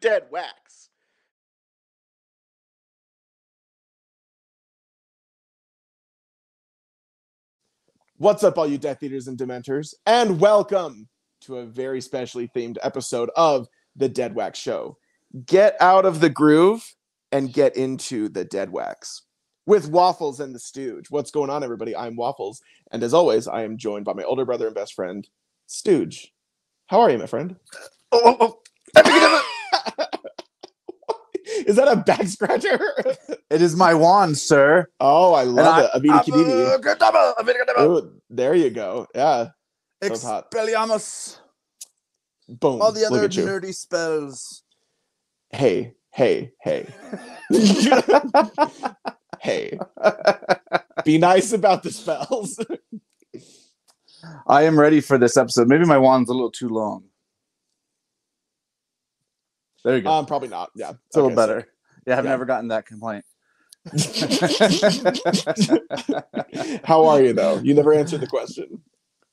Deadwax. What's up, all you Death Eaters and Dementors, and welcome to a very specially themed episode of the Deadwax Show. Get out of the groove and get into the Deadwax with Waffles and the Stooge. What's going on, everybody? I'm Waffles, and as always, I am joined by my older brother and best friend, Stooge. How are you, my friend? Is that a back scratcher? It is my wand, sir. Oh, I love it. Avidi Kedidi. Ooh, there you go. Yeah. Expelliarmus. Boom. All the other nerdy spells. Hey. Hey. Be nice about the spells. I am ready for this episode. Maybe my wand's a little too long. There you go. Probably not. Yeah. It's a little better. So, yeah, I've never gotten that complaint. How are you, though? You never answered the question.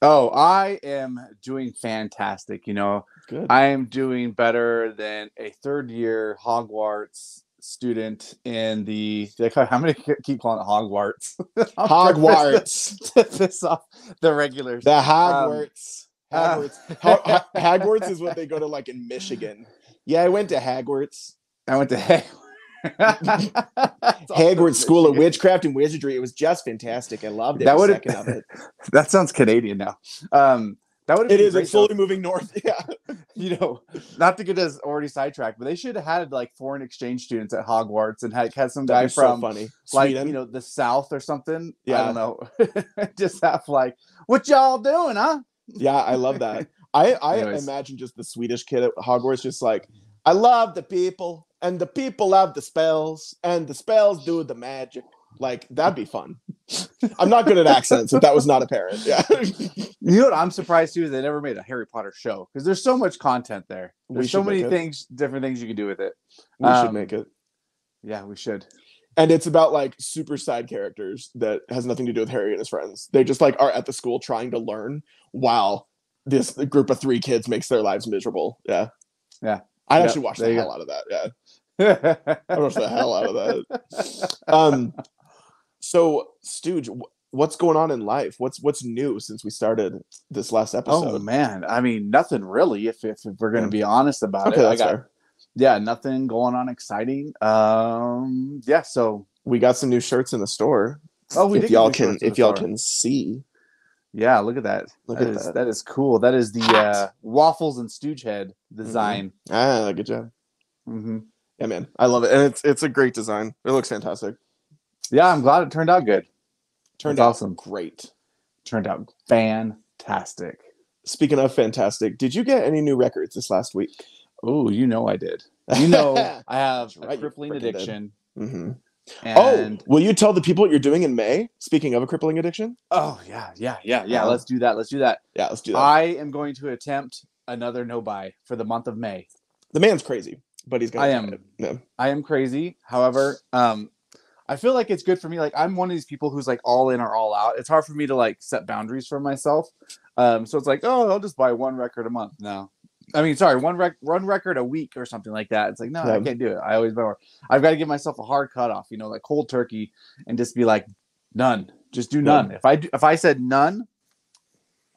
Oh, I am doing fantastic. You know, good. I am doing better than a third-year Hogwarts student in the. How many keep calling it Hogwarts? Hogwarts. To piss off the regulars. The Hogwarts. Hogwarts is what they go to, like, in Michigan. Yeah, I went to Hogwarts. Hogwarts School of Witchcraft and Wizardry. It was just fantastic. I loved every second of it. That sounds Canadian now. That would. It is. It's slowly moving north. Yeah. You know, not to get us already sidetracked, but they should have had like foreign exchange students at Hogwarts and had some guy from funny. Like Sweden. You know, the South or something. Yeah. I don't know. Just have like, what y'all doing, huh? Yeah, I love that. I imagine just the Swedish kid at Hogwarts just like, I love the people, and the people love the spells, and the spells do the magic. Like, that'd be fun. I'm not good at accents, if that was not apparent. Yeah. You know what I'm surprised too is they never made a Harry Potter show, because there's so much content there. There's so many different things you can do with it. We should make it. Yeah, we should. And it's about like super side characters that has nothing to do with Harry and his friends. They just like are at the school trying to learn while this group of 3 kids makes their lives miserable. Yeah. Yeah. I actually watched the hell out of that. Yeah. I watched the hell out of that. So Stooge, what's going on in life? What's new since we started this last episode? Oh man, I mean nothing really. If we're going to be honest about it, that's fair. Yeah, nothing going on exciting. Yeah, so we got some new shirts in the store. Oh, if y'all can see. Yeah, look at that. That is cool. That is the Waffles and Stooge head design. Mm-hmm. Good job. Mm-hmm. Yeah, man, I love it, and it's a great design. It looks fantastic. Yeah, I'm glad it turned out good. Turned out awesome. Great. Turned out fantastic. Speaking of fantastic, did you get any new records this last week? Oh, you know I did. You know I have a crippling addiction. Mm-hmm. And will you tell the people what you're doing in May? Speaking of a crippling addiction? Oh, yeah. Let's do that. Yeah, let's do that. I am going to attempt another no-buy for the month of May. The man's crazy, but he's going to I am. No. I am crazy. However, I feel like it's good for me. Like, I'm one of these people who's like all in or all out. It's hard for me to like set boundaries for myself. So it's like, oh, I'll just buy one record a month. No. I mean, sorry, one record a week or something like that. It's like, no, I can't do it. I always buy more. I've got to give myself a hard cutoff, you know, like cold turkey, and just be like, none. Just do none. If I said none,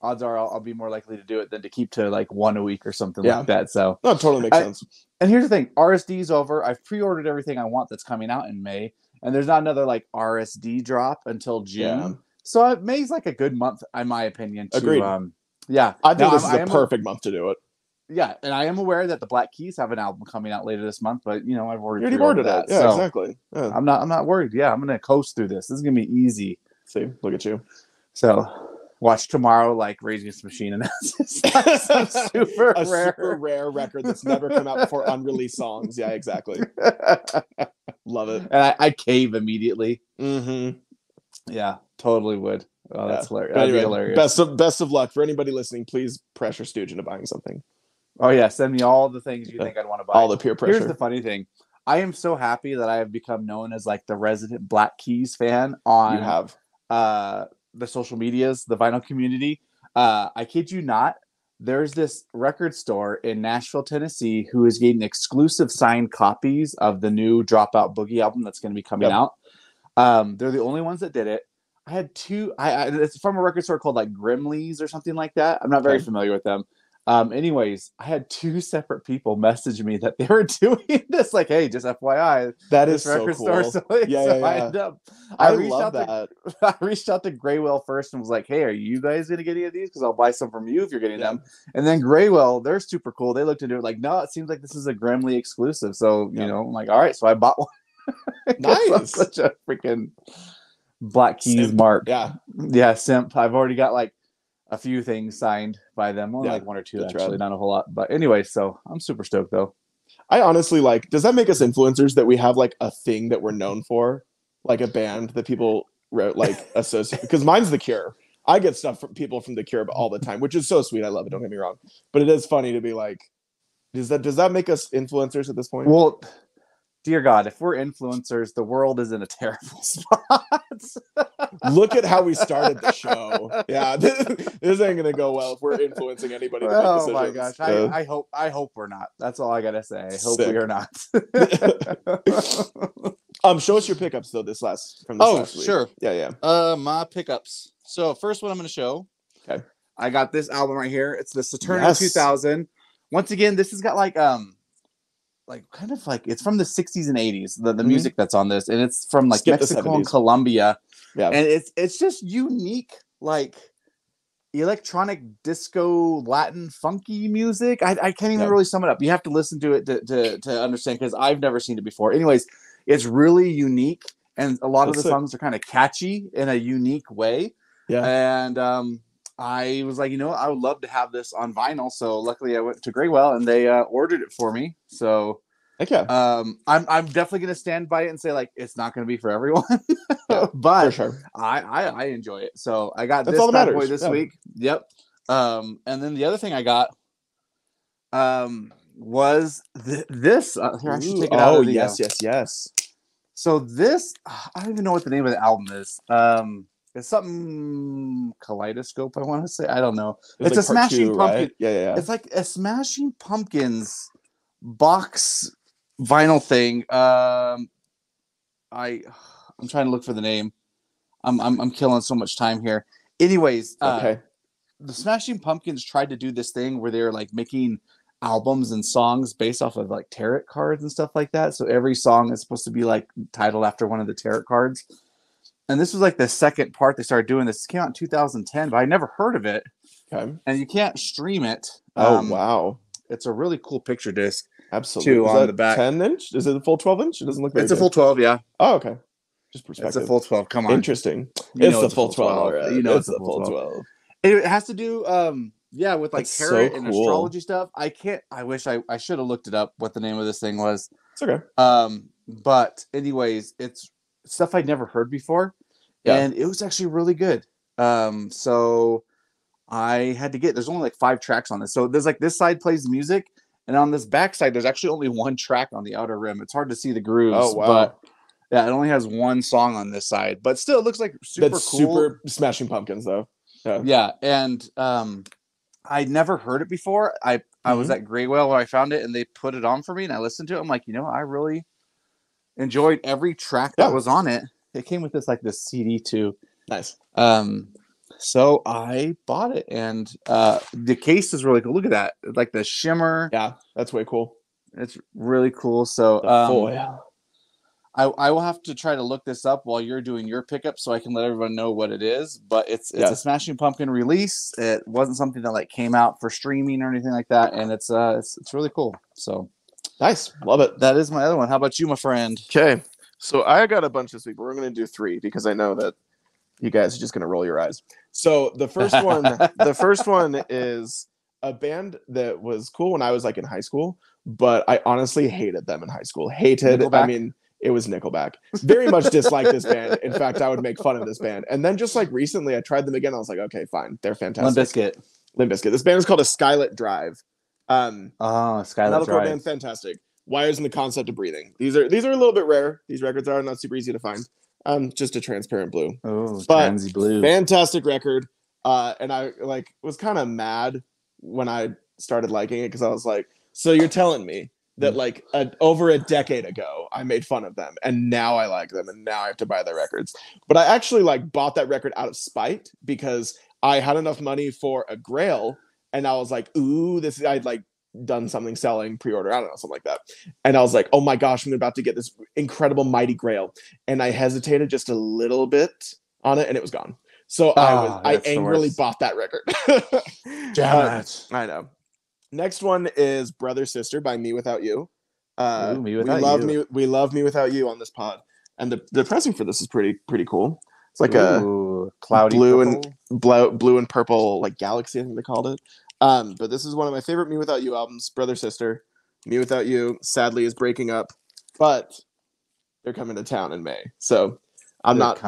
odds are I'll be more likely to do it than to keep to like one a week or something like that. So that totally makes sense. And here's the thing: RSD's over. I've pre-ordered everything I want that's coming out in May, and there's not another like RSD drop until June. Yeah. So May's like a good month, in my opinion. Agreed. Yeah, I think this is a perfect month to do it. Yeah, and I am aware that the Black Keys have an album coming out later this month, but you know I've already ordered that. Yeah, so exactly. Yeah. I'm not worried. Yeah, I'm gonna coast through this. This is gonna be easy. See, look at you. So watch tomorrow, like Rage Against the Machine, and that's some super rare record that's never come out before unreleased songs. Yeah, exactly. Love it. And I cave immediately. Mm-hmm. Yeah, totally would. Oh, that's hilarious. That'd be hilarious. Best of luck for anybody listening. Please pressure Stooge into buying something. Oh yeah, send me all the things you think I'd want to buy. All the peer pressure. Here's the funny thing: I am so happy that I have become known as like the resident Black Keys fan on the social medias, the vinyl community. I kid you not. There's this record store in Nashville, Tennessee, who is getting exclusive signed copies of the new Dropout Boogie album that's going to be coming out. They're the only ones that did it. I had two. It's from a record store called like Grimley's or something like that. I'm not very familiar with them. Anyways, I had two separate people message me that they were doing this. Like, hey, just FYI, that is so cool. I love that. I reached out to Graywell first and was like, hey, are you guys gonna get any of these? Because I'll buy some from you if you're getting them. And then Graywell, they're super cool. They looked into it like, no, it seems like this is a Grimley exclusive. So you know, I'm like, all right, so I bought one. Nice. Such a freaking Black Keys simp. mark. Yeah, simp. I've already got like a few things signed by them. Only like one or two, actually, not a whole lot. But anyway, so I'm super stoked though. I honestly like, does that make us influencers that we have like a thing that we're known for? Like a band that people like associate? Because mine's The Cure. I get stuff from people from The Cure all the time, which is so sweet. I love it. Don't get me wrong. But it is funny to be like, does that make us influencers at this point? Well, dear God, if we're influencers, the world is in a terrible spot. Look at how we started the show. Yeah, this ain't gonna go well if we're influencing anybody. Oh my gosh, I hope we're not. That's all I gotta say. I hope we are not. Show us your pickups though. This last week. Sure. Yeah. My pickups. So first one I'm gonna show. Okay. I got this album right here. It's the Saturn 2000. Once again, this has got like kind of like it's from the 60s and 80s, the music that's on this, and it's from like Mexico and Colombia. Yeah. And it's just unique, like electronic disco Latin funky music. I can't even really sum it up. You have to listen to it to understand, because I've never seen it before. Anyways, it's really unique, and a lot of the songs are kind of catchy in a unique way. Yeah. And I was like, I would love to have this on vinyl. So luckily I went to Graywell and they ordered it for me. So I'm definitely going to stand by it and say like, it's not going to be for everyone, but for sure. I enjoy it. So I got this bad boy this week. Yep. And then the other thing I got was this. Here, I should take it out. Yes. So this, I don't even know what the name of the album is. It's something Kaleidoscope, I want to say. I don't know. It's like a Smashing Pumpkins. Right? Yeah. It's like a Smashing Pumpkins box vinyl thing. I'm trying to look for the name. I'm killing so much time here. Anyways, the Smashing Pumpkins tried to do this thing where they're like making albums and songs based off of like tarot cards and stuff like that. So every song is supposed to be like titled after one of the tarot cards. And this was like the second part they started doing this. It came out in 2010, but I never heard of it. Okay. And you can't stream it. Oh, wow. It's a really cool picture disc. Absolutely. Too, on the back. 10-inch? Is it a full 12-inch? It doesn't look very It's a full 12, yeah. Oh, okay. Just perspective. It's a full 12. Come on. Interesting. It's the full 12. Right? It's the full 12. It has to do with like tarot and astrology stuff. I wish I should have looked it up what the name of this thing was. It's okay. But anyways, it's stuff I'd never heard before. Yeah. And it was actually really good. So I had to there's only like 5 tracks on this. So there's like this side plays the music, and on this back side, there's actually only 1 track on the outer rim. It's hard to see the grooves. Oh, wow. But yeah, it only has 1 song on this side, but still it looks like super cool. Super Smashing Pumpkins though. Yeah. And I'd never heard it before. I was at Graywell where I found it, and they put it on for me, and I listened to it. I'm like, I really enjoyed every track that was on it. It came with this CD too. Nice. So I bought it, and the case is really cool. Look at that, like the shimmer. Yeah, that's way cool. It's really cool. So I will have to try to look this up while you're doing your pickup, so I can let everyone know what it is. But it's a Smashing Pumpkin release. It wasn't something that like came out for streaming or anything like that, and it's really cool. So nice, love it. That is my other one. How about you, my friend? Okay. So I got a bunch this week, but we're going to do 3 because I know that you guys are just going to roll your eyes. So the first one is a band that was cool when I was like in high school, but I honestly hated them in high school. Nickelback? I mean, it was Nickelback. Very much disliked this band. In fact, I would make fun of this band. And then just like recently I tried them again. I was like, okay, fine. They're fantastic. Limp Bizkit. This band is called A Skylit Drive. Skylit Drive. Band, fantastic. Wires and the Concept of Breathing. These are a little bit rare. These records are not super easy to find. Just a transparent blue. Oh, But transy blue. fantastic record. And I like was kind of mad when I started liking it because I was like, so you're telling me that like over a decade ago I made fun of them and now I like them and now I have to buy their records. But I actually like bought that record out of spite because I had enough money for a Grail and I was like, ooh, I'd like done something selling pre-order, I don't know, something like that. And I was like, oh my gosh, I'm about to get this incredible Mighty Grail. And I hesitated just a little bit on it and it was gone. So I angrily bought that record. Damn it. I know. Next one is Brother Sister by Me Without You. Ooh, we love Me Without You on this pod. And the pressing for this is pretty cool. It's like a cloudy blue and purple like galaxy, I think they called it. But this is one of my favorite Me Without You albums, Brother Sister. Me Without You sadly is breaking up, but they're coming to town in May. So I'm not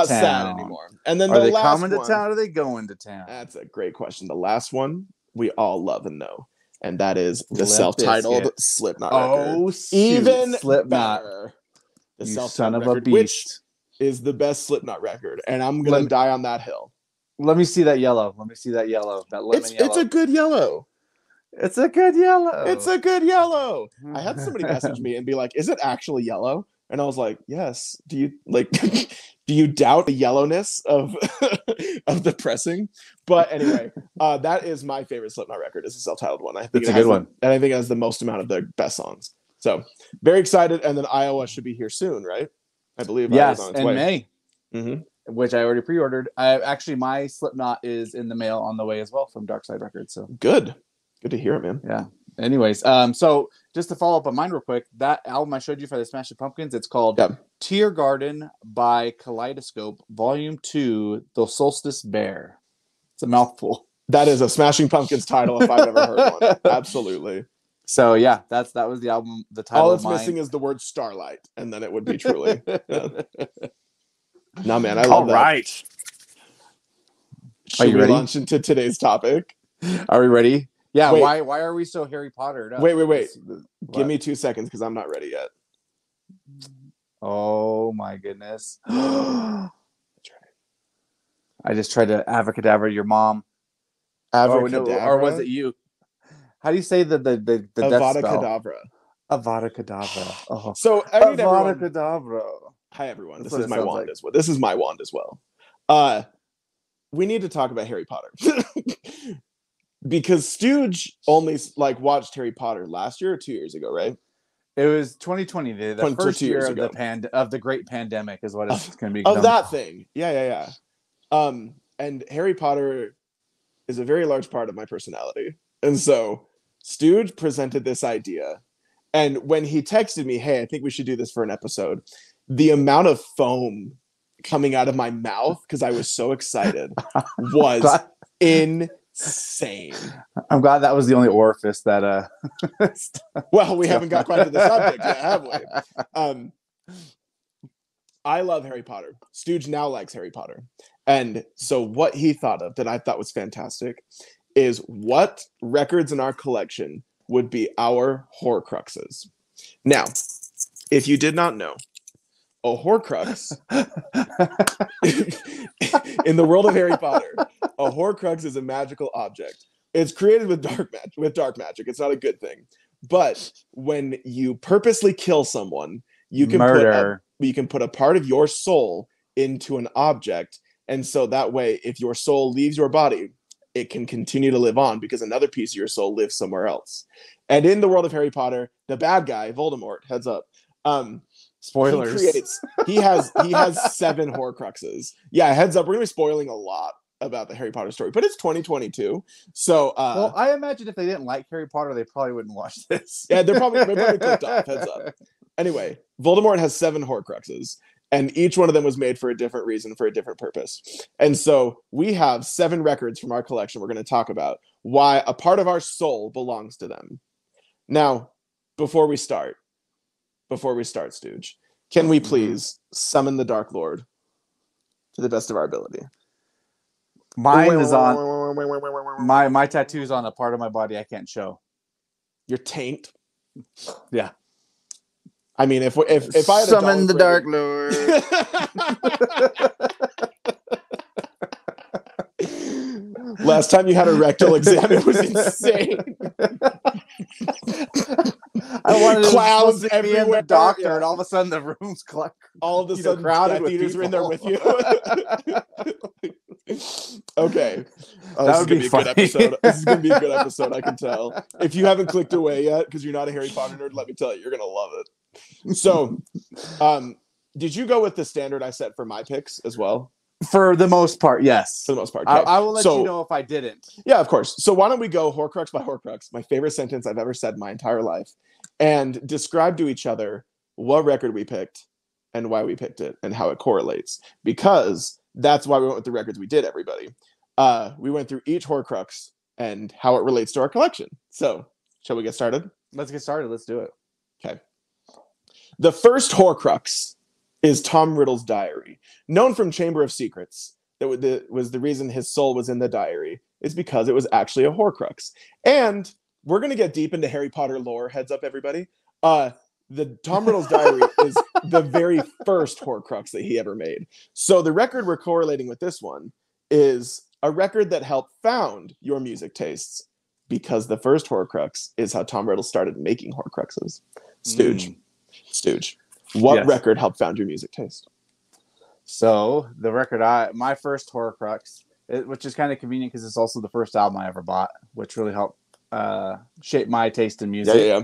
sad anymore. And then are they last coming to town or are they going to town? That's a great question. The last one we all love and know, and that is the self-titled Slipknot record. Even Slipknot, better. The you self-titled son of record, a beast, which is the best Slipknot record, and I'm gonna die on that hill. Let me see that yellow. That lemon yellow. It's a good yellow. It's a good yellow. It's a good yellow. I had somebody message me and be like, "Is it actually yellow?" And I was like, "Yes." Do you like? Do you doubt the yellowness of of the pressing? But anyway, that is my favorite Slipknot record. It's a self-titled one. I think it's a good one, and I think it has the most amount of their best songs. So very excited. And then Iowa should be here soon, right? I believe. Yes, on its in way. May. Mm-hmm. Which I already pre-ordered. Actually, my Slipknot is in the mail on the way as well from Dark Side Records. So good to hear it, man. Yeah. Anyways, so just to follow up on mine real quick, that album I showed you for the Smashing Pumpkins, it's called Tear Garden by Kaleidoscope, Volume 2, The Solstice Bear. It's a mouthful. That is a Smashing Pumpkins title if I've ever heard one. Absolutely. So yeah, that was the album. The title. All it's missing is the word Starlight, and then it would be truly. No, man, I love that. All right. Should we launch into today's topic? Are we ready? Yeah. Wait. Why are we so Harry Pottered up? Wait. Give me 2 seconds because I'm not ready yet. Oh my goodness. I just tried to abracadabra your mom. Abracadabra? Or was it you? How do you say the death spell? Avada Kedavra. Oh. So Avada Kedavra. Hi everyone. This is my wand as well. This is my wand as well. We need to talk about Harry Potter. Because Stooge only watched Harry Potter last year or 2 years ago, right? It was 2020, the first year of the great pandemic is what it's going to be. Of that thing. Yeah. And Harry Potter is a very large part of my personality. And so Stooge presented this idea. And when he texted me, hey, I think we should do this for an episode, the amount of foam coming out of my mouth because I was so excited was insane. I'm glad that was the only orifice that well, we haven't got quite to the subject yet, have we? I love Harry Potter. Stooge now likes Harry Potter. And so what he thought of that I thought was fantastic is what records in our collection would be our Horcruxes. Now, if you did not know, a Horcrux in the world of Harry Potter, a Horcrux is a magical object. It's created with dark magic. It's not a good thing. But when you purposely kill someone, you can put a part of your soul into an object. And so that way, if your soul leaves your body, it can continue to live on because another piece of your soul lives somewhere else. And in the world of Harry Potter, the bad guy, Voldemort, heads up. Spoilers. He has 7 Horcruxes. Yeah, heads up. We're gonna be spoiling a lot about the Harry Potter story, but it's 2022. So well, I imagine if they didn't like Harry Potter, they probably wouldn't watch this. Yeah, they're probably clicked off. Heads up. Anyway, Voldemort has 7 Horcruxes, and each one of them was made for a different reason, for a different purpose. And so we have 7 records from our collection we're going to talk about why a part of our soul belongs to them. Now, before we start, Stooge, can we please summon the Dark Lord to the best of our ability? Mine is on my tattoo's on a part of my body I can't show. Your taint. Yeah. I mean, if I had summon the Dark every... Lord. Last time you had a rectal exam, it was insane. I wanted clowns to everywhere. Be the doctor, and all of a sudden the room's all of a sudden crowded Death with Eaters people. were in there with you. Okay. That this would is gonna be be a funny. good episode. This is gonna be a good episode, I can tell. If you haven't clicked away yet because you're not a Harry Potter nerd, let me tell you, you're gonna love it. So did you go with the standard I set for my picks as well? For the most part, yes. For the most part. Okay. I will let you know if I didn't. Yeah, of course. So why don't we go Horcrux by Horcrux, my favorite sentence I've ever said in my entire life, and describe to each other what record we picked and why we picked it and how it correlates. Because that's why we went with the records we did, everybody. We went through each Horcrux and how it relates to our collection. So, shall we get started? Let's get started. Let's do it. Okay. The first Horcrux is Tom Riddle's diary. Known from Chamber of Secrets, that was the reason his soul was in the diary, is because it was actually a Horcrux. And we're going to get deep into Harry Potter lore. Heads up, everybody. The Tom Riddle's diary is the very first Horcrux that he ever made. So the record we're correlating with this one is a record that helped found your music tastes, because the first Horcrux is how Tom Riddle started making Horcruxes. Stooge. What record helped found your music taste? So the record my first Horcrux, which is kind of convenient because it's also the first album I ever bought, which really helped shape my taste in music. Yeah.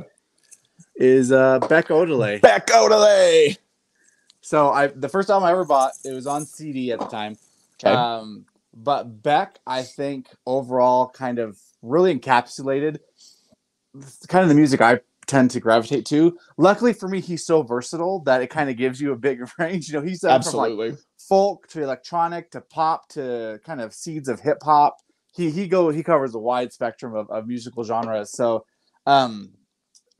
Is Beck Odelay. Beck Odelay. So the first album I ever bought, it was on CD at the time. Okay. But Beck, I think overall kind of really encapsulated kind of the music I tend to gravitate to. Luckily for me, he's so versatile that it kind of gives you a bigger range. You know, he's done from like folk to electronic to pop to kind of seeds of hip hop. He covers a wide spectrum of musical genres. So,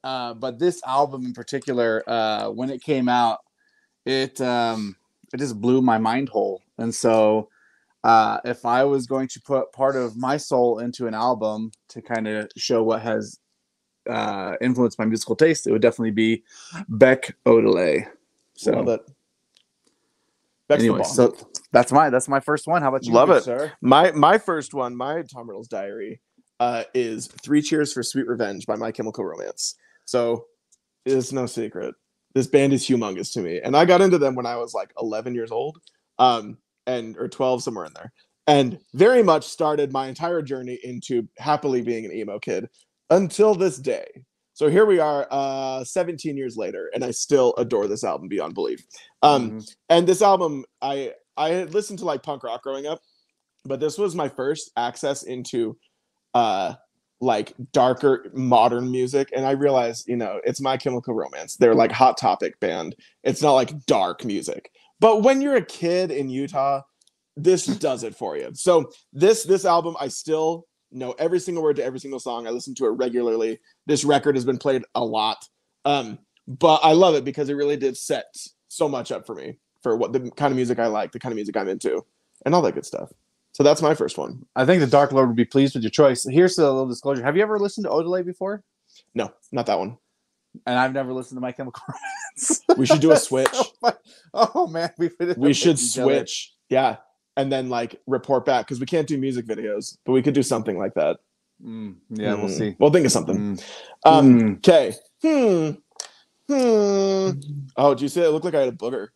but this album in particular, when it came out, it just blew my mind whole. And so, if I was going to put part of my soul into an album to kind of show what has influenced my musical taste, it would definitely be Beck Odelay. So love it. Beck's anyway, so that's my first one. How about you? Love it, sir? My first one, my Tom Riddle's diary, is 3 Cheers for Sweet Revenge by My Chemical Romance. So it's no secret, this band is humongous to me, and I got into them when I was like 11 years old, or 12, somewhere in there, and very much started my entire journey into happily being an emo kid until this day. So here we are, 17 years later, and I still adore this album beyond belief. And this album, I had listened to like punk rock growing up, but this was my first access into like darker modern music, and I realized, it's My Chemical Romance. They're like Hot Topic band. It's not like dark music, but when you're a kid in Utah, this does it for you. So this album, I still know every single word to every single song. I listen to it regularly. This record has been played a lot, but I love it because it really did set so much up for me for what the kind of music I like, the kind of music I'm into, and all that good stuff. So that's my first one. I think the Dark Lord would be pleased with your choice. Here's a little disclosure. Have you ever listened to Odelay before? No, not that one. And I've never listened to My Chemical Romance. We should do a switch. Oh man, we should switch. Yeah. And then like report back, because we can't do music videos, but we could do something like that. We'll see. We'll think of something. Okay. Oh, do you see it? It looked like I had a booger.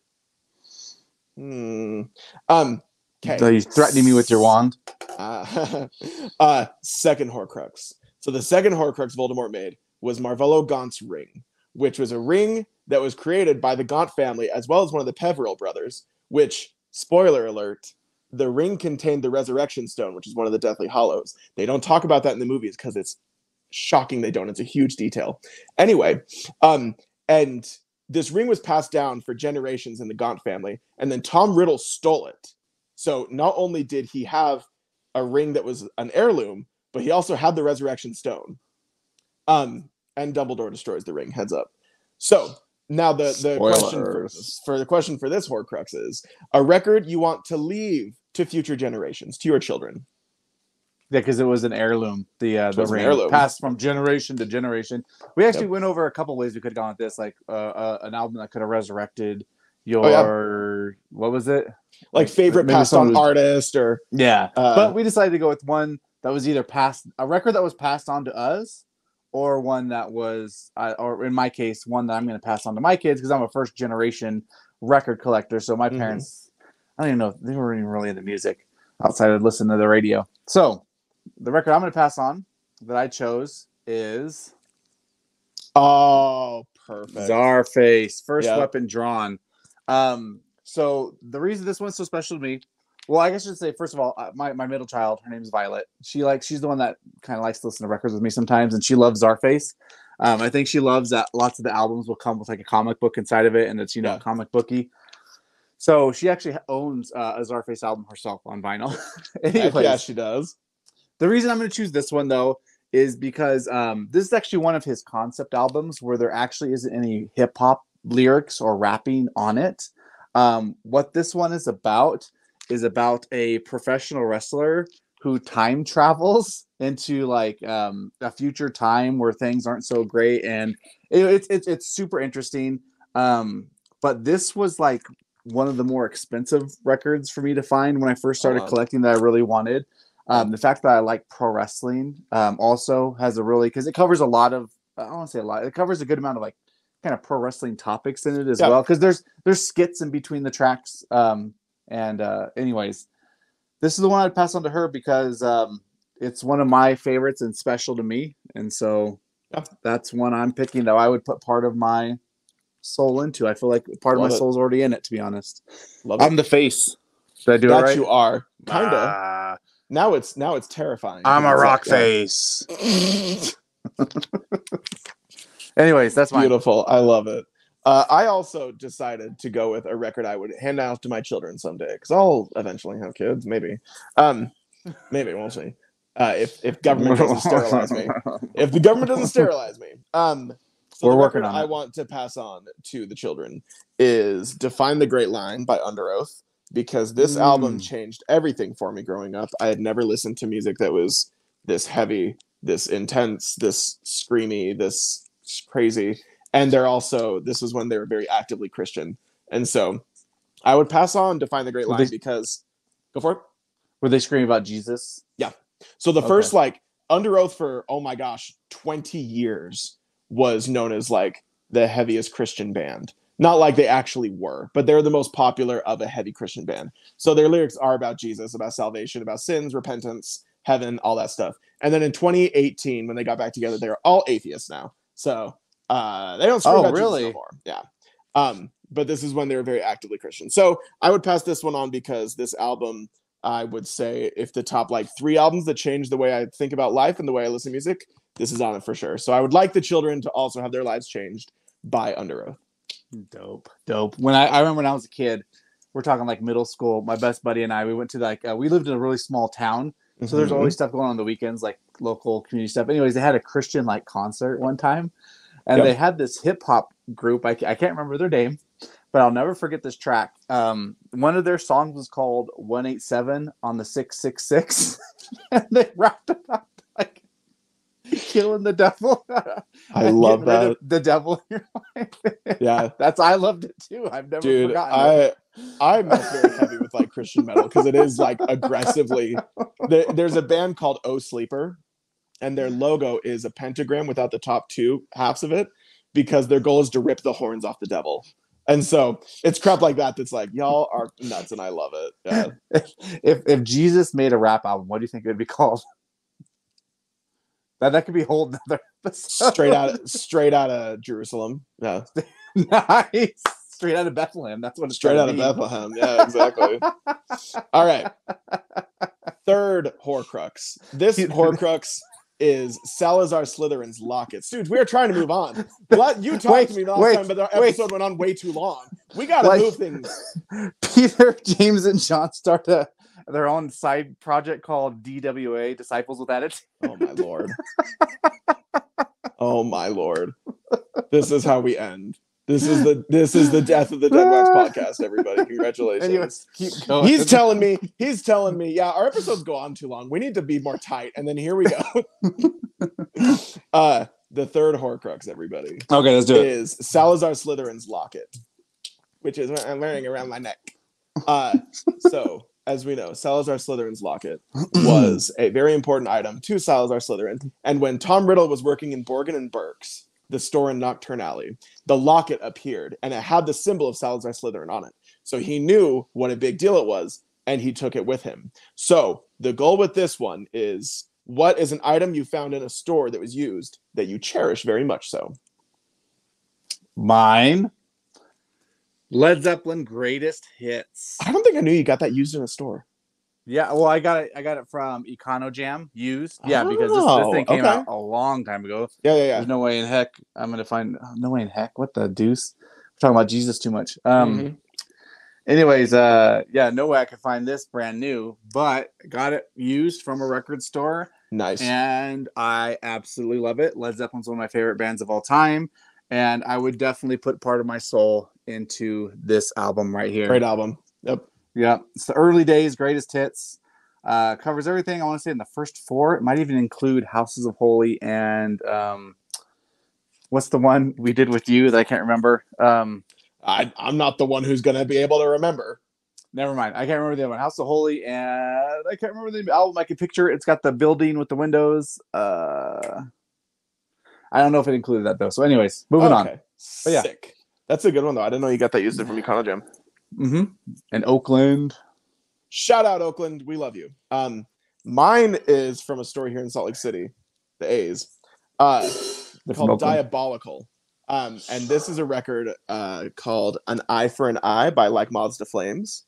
Okay. So you threatening me with your wand? Second Horcrux. So the second Horcrux Voldemort made was Marvolo Gaunt's ring, which was a ring that was created by the Gaunt family as well as one of the Peveril brothers, which, spoiler alert, the ring contained the Resurrection Stone, which is one of the Deathly Hallows. They don't talk about that in the movies because it's shocking they don't. It's a huge detail. Anyway, and this ring was passed down for generations in the Gaunt family, and then Tom Riddle stole it. So not only did he have a ring that was an heirloom, but he also had the Resurrection Stone. And Dumbledore destroys the ring, heads up. So now the question for this Horcrux is a record you want to leave to future generations, to your children. Yeah, because it was an heirloom. The ring passed from generation to generation. We actually went over a couple ways we could have gone with this, like an album that could have resurrected your what was it? Like favorite passed on artist or but we decided to go with one that was either a record that was passed on to us, or one that was, or in my case, one that I'm going to pass on to my kids because I'm a first generation record collector. So my parents, I don't even know, they weren't even really into music outside of listening to the radio. So the record I'm going to pass on that I chose is perfect, Czarface, First Weapon Drawn. So the reason this one's so special to me, well, I guess I should say, first of all, my middle child, her name is Violet. She's the one that kind of likes to listen to records with me sometimes, and she loves Czarface. I think she loves that lots of the albums will come with like a comic book inside of it, and it's comic booky. So she actually owns a Czarface album herself on vinyl. Anyways, yeah, she does. The reason I'm going to choose this one though is because this is actually one of his concept albums where there actually isn't any hip hop lyrics or rapping on it. What this one is about a professional wrestler who time travels into like a future time where things aren't so great, and it's super interesting. But this was like one of the more expensive records for me to find when I first started collecting that I really wanted. The fact that I like pro wrestling also has a really, because it covers a lot of, I don't want to say a lot, it covers a good amount of like kind of pro wrestling topics in it as well, because there's skits in between the tracks. Anyways, this is the one I'd pass on to her because it's one of my favorites and special to me, and so that's one I'm picking that I would put part of my soul into. I feel like part of my soul's already in it, to be honest. I'm the face. Did I do it right? You are kinda. Now it's terrifying. I'm a rock face. Anyways, that's beautiful. I love it. I also decided to go with a record I would hand out to my children someday, because I'll eventually have kids. Maybe we'll see. If government doesn't sterilize me. If the government doesn't sterilize me. So we're the working record on it. I want to pass on to the children is "Define the Great Line" by Under Oath, because this album changed everything for me growing up. I had never listened to music that was this heavy, this intense, this screamy, this crazy. And this was when they were very actively Christian. And so I would pass on "Define the Great Line" because, go for it. Were they screaming about Jesus? Yeah. So the first, like, Under Oath for, 20 years was known as like the heaviest Christian band. Not like they actually were, but they're the most popular of a heavy Christian band. So their lyrics are about Jesus, about salvation, about sins, repentance, heaven, all that stuff. And then in 2018, when they got back together, they're all atheists now. So they don't scream about Jesus no more. Yeah. But this is when they were very actively Christian. So I would pass this one on because this album, I would say, if the top like 3 albums that changed the way I think about life and the way I listen to music, this is on it for sure. So I would like the children to also have their lives changed by Under Oath. Dope. When I remember when I was a kid, we're talking like middle school, my best buddy and I, we went to like, we lived in a really small town. So there's always stuff going on the weekends, like local community stuff. Anyways, they had a Christian like concert one time, and they had this hip hop group. I can't remember their name, but I'll never forget this track. One of their songs was called 187 on the 666. And they rapped about like killing the devil. I love that. The devil in your life. Yeah. I loved it too. I've never forgotten it. I mess very heavy with like Christian metal because it is like aggressively. There's a band called Oh Sleeper, and their logo is a pentagram without the top 2 halves of it, because their goal is to rip the horns off the devil. And so it's crap like that that's like, y'all are nuts, and I love it. Yeah. If Jesus made a rap album, what do you think it would be called? That could be a whole nother episode. straight out of Jerusalem. Yeah. Nice. Straight out of Bethlehem. That's what it's straight out of Bethlehem. Yeah, exactly. All right. Third Horcrux. This Horcrux is Salazar Slytherin's Lockets. Dude, we are trying to move on. You talked to me last time, but our episode went on way too long. We got to move things. Peter, James, and John start their own side project called DWA, Disciples with Attitude. Oh, my Lord. Oh, my Lord. This is how we end. This is the death of the Deadwax podcast, everybody. Congratulations. Anyways, keep going. He's telling me, yeah, our episodes go on too long. We need to be more tight. And then here we go. The third Horcrux, everybody. Okay, let's do it. Is Salazar Slytherin's locket, which is what I'm wearing around my neck. So as we know, Salazar Slytherin's locket was a very important item to Salazar Slytherin. And when Tom Riddle was working in Borgin and Burke's, the store in Nocturne Alley, the locket appeared and it had the symbol of Salazar Slytherin on it. So he knew what a big deal it was and he took it with him. So the goal with this one is, what is an item you found in a store that was used that you cherish very much so? Mine, Led Zeppelin Greatest Hits. I don't think I knew you got that used in a store. Yeah, well, I got it from Econojam used. Yeah, because this thing came out a long time ago. Yeah. There's no way in heck I'm gonna find. No way in heck. What the deuce? We're talking about Jesus too much. Anyways, no way I could find this brand new, but got it used from a record store. Nice. And I absolutely love it. Led Zeppelin's one of my favorite bands of all time, and I would definitely put part of my soul into this album right here. Great album. Yep. Yeah, it's the early days, greatest hits. Covers everything. I want to say in the first 4. It might even include Houses of Holy and what's the one we did with you that I can't remember? I'm not the one who's going to be able to remember. Never mind. I can't remember the other one. House of Holy, and I can't remember the album. I can picture it. It's got the building with the windows. I don't know if it included that though. So, anyways, moving on. But yeah, sick. That's a good one though. I didn't know you got that used from Econojam. And Oakland. Shout out Oakland. We love you. Mine is from a store here in Salt Lake City, the A's. Called Diabolical. And this is a record called An Eye for an Eye by Like Moths to Flames.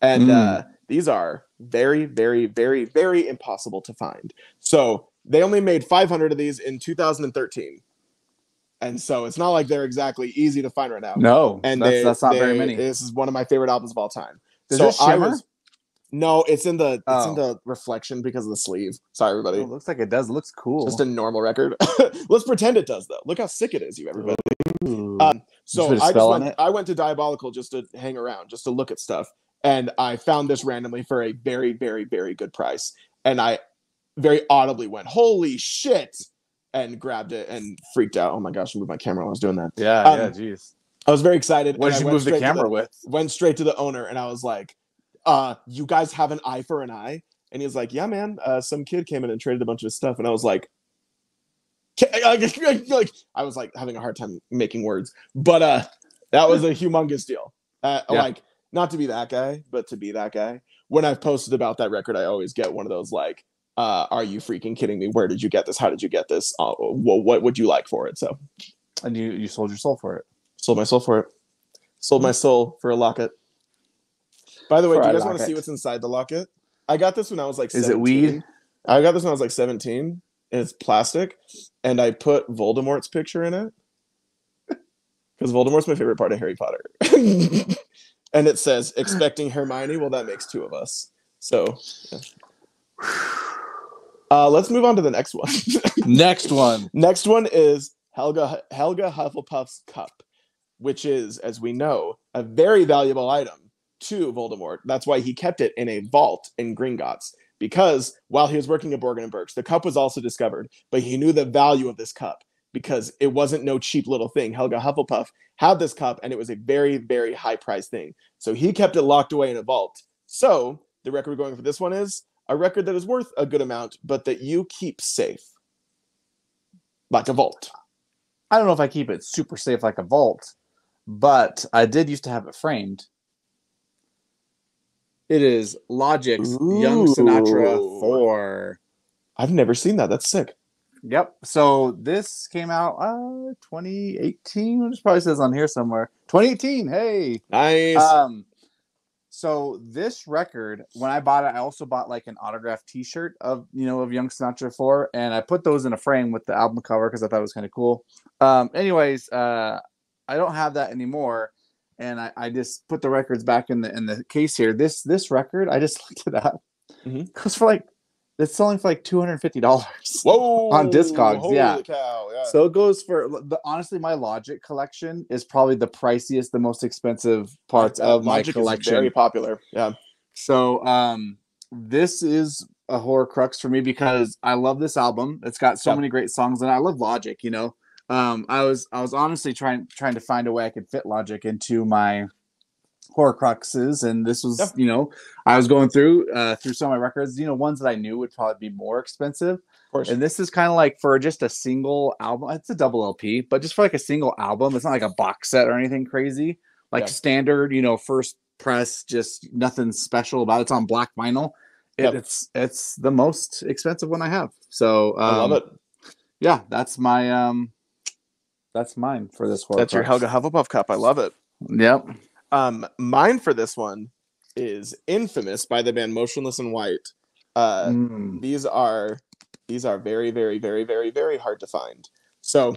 And these are very, very, very, very impossible to find. So they only made 500 of these in 2013. And so it's not like they're exactly easy to find right now. No, and that's not very many. This is one of my favorite albums of all time. Does it shimmer? No, it's in the reflection because of the sleeve. Sorry, everybody. It looks like it does. It looks cool. Just a normal record. Let's pretend it does, though. Look how sick it is, you everybody. So I went to Diabolical just to hang around, just to look at stuff, and I found this randomly for a very, very, very good price, and I very audibly went, "Holy shit!" and grabbed it and freaked out. Oh my gosh, I moved my camera while I was doing that. Yeah, jeez. I was very excited. What did you move the camera with? Went straight to the owner, and I was like, you guys have an eye for an eye? And he was like, yeah, man. Some kid came in and traded a bunch of his stuff. And I was like, I was like having a hard time making words. But that was a humongous deal. Like, not to be that guy, but to be that guy. When I've posted about that record, I always get one of those like, are you freaking kidding me? Where did you get this? How did you get this? What would you like for it? So, and you sold your soul for it. Sold my soul for it. Sold my soul for a locket. By the way, do you guys want to see what's inside the locket? I got this when I was like 17. Is it weed? I got this when I was like 17. And it's plastic. And I put Voldemort's picture in it. Because Voldemort's my favorite part of Harry Potter. And it says, expecting Hermione. Well, that makes 2 of us. So, yeah. Let's move on to the next one. Next one is Helga Hufflepuff's cup, which is, as we know, a very valuable item to Voldemort. That's why he kept it in a vault in Gringotts, because while he was working at Borgin and Burke's, the cup was also discovered, but he knew the value of this cup because it wasn't no cheap little thing. Helga Hufflepuff had this cup, and it was a very, very high-priced thing. So he kept it locked away in a vault. So the record we're going for this one is a record that is worth a good amount, but that you keep safe. Like a vault. I don't know if I keep it super safe like a vault, but I did used to have it framed. It is Logic's Young Sinatra 4. I've never seen that. That's sick. Yep. So this came out 2018. It probably says on here somewhere. 2018. Hey. Nice. So this record, when I bought it, I also bought like an autographed T-shirt of Young Sinatra 4, and I put those in a frame with the album cover because I thought it was kind of cool. Anyways, I don't have that anymore, and I just put the records back in the case here. This record, I just looked it up. Mm-hmm. It goes for like It's selling for like $250 Whoa! on Discogs. Holy Yeah. cow! Yeah. So it goes for honestly, my Logic collection is probably the priciest, the most expensive parts of my Logic is very collection. popular. Yeah. So this is a Horcrux for me because I love this album. It's got so many great songs, and I love Logic. You know, I was honestly trying to find a way I could fit Logic into my Horcruxes, and this was I was going through some of my records, ones that I knew would probably be more expensive, Of course. and this is kind of like for just a single album. It's a double LP, but just for like a single album. It's not like a box set or anything crazy, like standard, first press, just nothing special about it. It's on black vinyl. It's the most expensive one I have, so I love it. Yeah, that's mine for this Horcrux. That's your Helga Hufflepuff cup. I love it. Yep. Mine for this one is Infamous by the band Motionless in White. These are very, very, very, very, very hard to find. So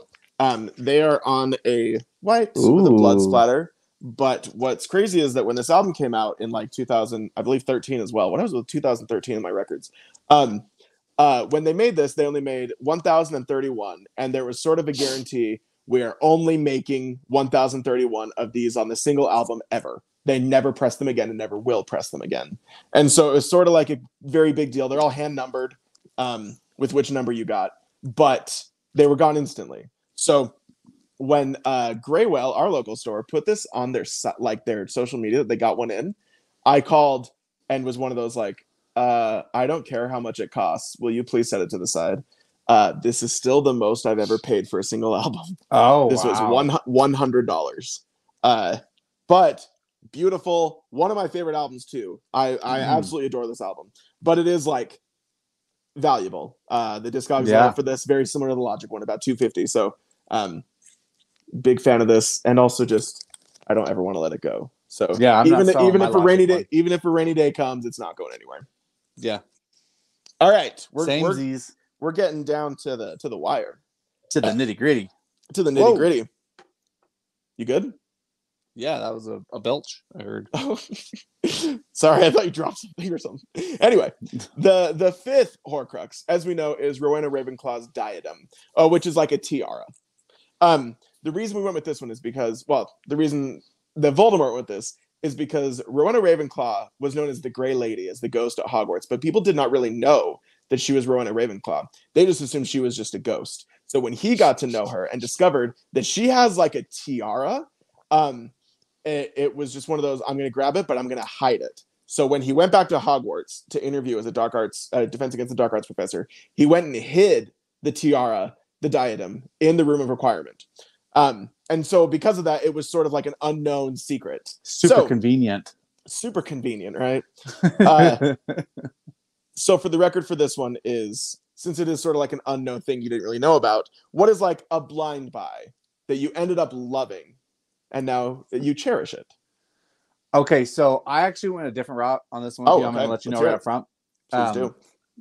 they are on a white with a blood splatter. But what's crazy is that when this album came out in like 2000, I believe 13 as well. When I was with 2013 in my records, when they made this, they only made 1,031, and there was sort of a guarantee. We are only making 1,031 of these on the single album ever. They never press them again and never will press them again. And so it was sort of like a very big deal. They're all hand numbered with which number you got, but they were gone instantly. So when Graywell, our local store, put this on their social media that they got one in, I called and was one of those like, I don't care how much it costs. Will you please set it to the side? This is still the most I've ever paid for a single album. This was $100. But beautiful. One of my favorite albums too. I absolutely adore this album. But it is like valuable. The discography for this very similar to the Logic one, about $250. So big fan of this, and also just I don't ever want to let it go. So yeah, even if a rainy day comes, it's not going anywhere. Yeah. All right. We're getting down to the wire. To the nitty-gritty. To the nitty-gritty. You good? Yeah, that was a belch, I heard. Sorry, I thought you dropped something or something. Anyway, the fifth Horcrux, as we know, is Rowena Ravenclaw's diadem, which is like a tiara. The reason we went with this one is because, the reason that Voldemort went with this is because Rowena Ravenclaw was known as the Grey Lady, as the ghost at Hogwarts, but people did not really know that she was Rowena Ravenclaw. They just assumed she was just a ghost. So when he got to know her and discovered that she has like a tiara, it was just one of those, I'm going to grab it, but I'm going to hide it. So when he went back to Hogwarts to interview as a dark arts, defense against the dark arts professor, he went and hid the tiara, the diadem, in the room of requirement. And so because of that, it was sort of like an unknown secret. Super convenient. Super convenient, right? So for the record for this one is, since it is sort of like an unknown thing you didn't really know about, what is like a blind buy that you ended up loving and now that you cherish it? Okay, so I actually went a different route on this one. I'm going to let you know right up front. Please do.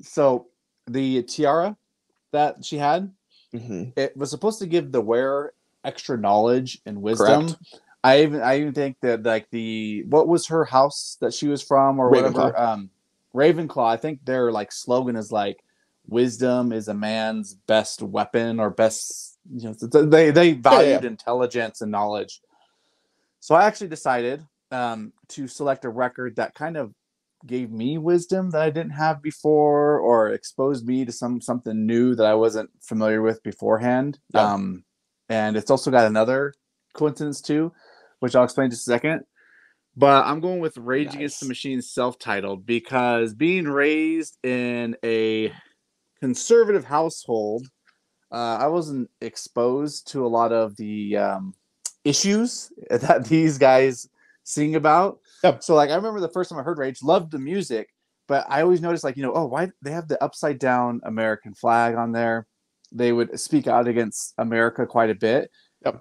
So the tiara that she had, it was supposed to give the wearer extra knowledge and wisdom. Correct. I even think that like what was her house that she was from or Ravenclaw. whatever, Ravenclaw. I think their like slogan is like, wisdom is a man's best weapon, or best, they valued intelligence and knowledge. So I actually decided to select a record that kind of gave me wisdom that I didn't have before, or exposed me to something new that I wasn't familiar with beforehand. And it's also got another coincidence too, which I'll explain in just a second. But I'm going with Rage Against the Machine's self-titled, because being raised in a conservative household, I wasn't exposed to a lot of the issues that these guys sing about. So like I remember the first time I heard Rage, loved the music, but I always noticed like, why they have the upside down American flag on there. They would speak out against America quite a bit.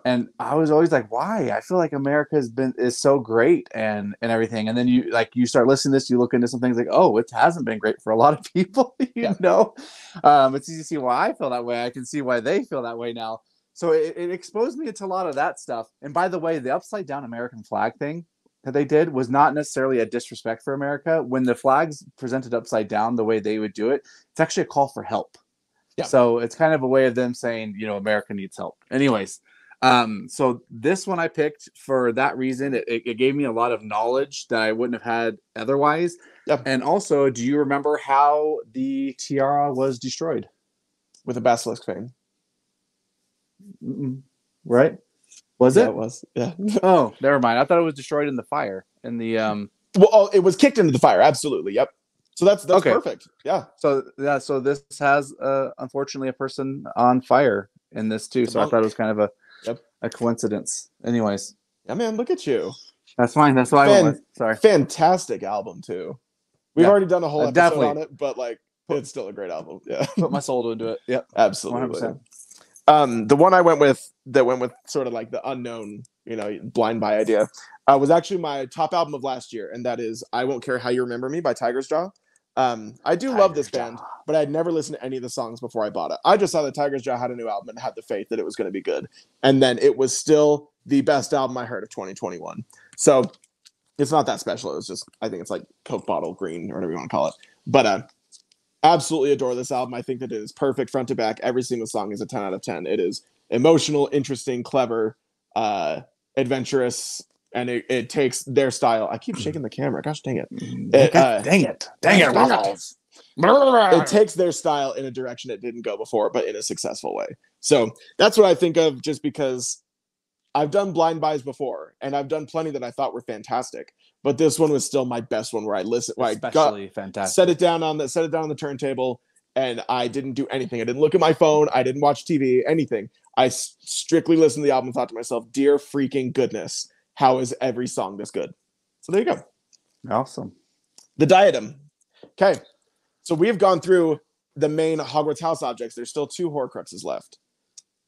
And I was always like, why? I feel like America is so great and everything. And then you start listening to this, you look into some things like, oh, it hasn't been great for a lot of people, It's easy to see why I feel that way. I can see why they feel that way now. So it exposed me to a lot of that stuff. And by the way, the upside down American flag thing that they did was not necessarily a disrespect for America. When the flag's presented upside down the way they would do it, it's actually a call for help. Yeah. So it's kind of a way of them saying, America needs help. Anyways, so this one I picked for that reason. It gave me a lot of knowledge that I wouldn't have had otherwise. Yep. And also, do you remember how the tiara was destroyed? With a basilisk fang. Right? Was it? It was. Yeah. Oh, never mind. I thought it was destroyed in the fire. In the Well, it was kicked into the fire. Absolutely. Yep. So that's okay. Perfect. Yeah. So this has unfortunately a person on fire in this too. So I thought it was kind of a coincidence. Anyways. Yeah, man. Look at you. That's fine. That's what I went with. Sorry. Fantastic album too. We've already done a whole episode on it, but it's still a great album. Yeah. Put my soul into it. Yep. Absolutely. 100%. The one I went with that went with sort of like the unknown, blind buy idea, was actually my top album of last year, and that is "I Won't Care How You Remember Me" by Tiger's Jaw. I do love this band, but I'd never listened to any of the songs before I bought it. I just saw that Tiger's Jaw had a new album and had the faith that it was going to be good, and then it was still the best album I heard of 2021. So it's not that special. It was just, I think it's like Coke bottle green or whatever you want to call it. But absolutely adore this album. I think that it is perfect front to back. Every single song is a 10 out of 10. It is emotional, interesting, clever, adventurous, and it takes their style. I keep shaking the camera. Gosh dang it. Dang it, Waffles. It takes their style in a direction it didn't go before, but in a successful way. So that's what I think of, just because I've done blind buys before, and I've done plenty that I thought were fantastic, but this one was still my best one, where I listened, fantastic. Set it down on the turntable, and I didn't do anything. I didn't look at my phone. I didn't watch TV, anything. I strictly listened to the album and thought to myself, dear freaking goodness, how is every song this good? So there you go. Awesome. The Diadem. Okay. So we have gone through the main Hogwarts house objects. There's still 2 Horcruxes left.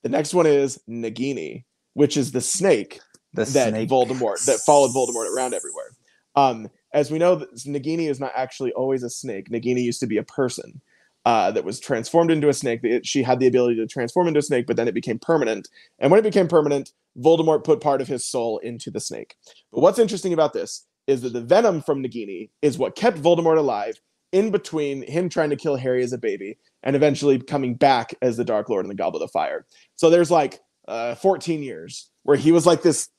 The next one is Nagini, which is the snake that followed Voldemort around everywhere. As we know, Nagini is not actually always a snake. Nagini used to be a person that was transformed into a snake. She had the ability to transform into a snake, but then it became permanent. And when it became permanent, Voldemort put part of his soul into the snake. But what's interesting about this is that the venom from Nagini is what kept Voldemort alive in between him trying to kill Harry as a baby and eventually coming back as the Dark Lord in the Goblet of Fire. So there's 14 years where he was like this,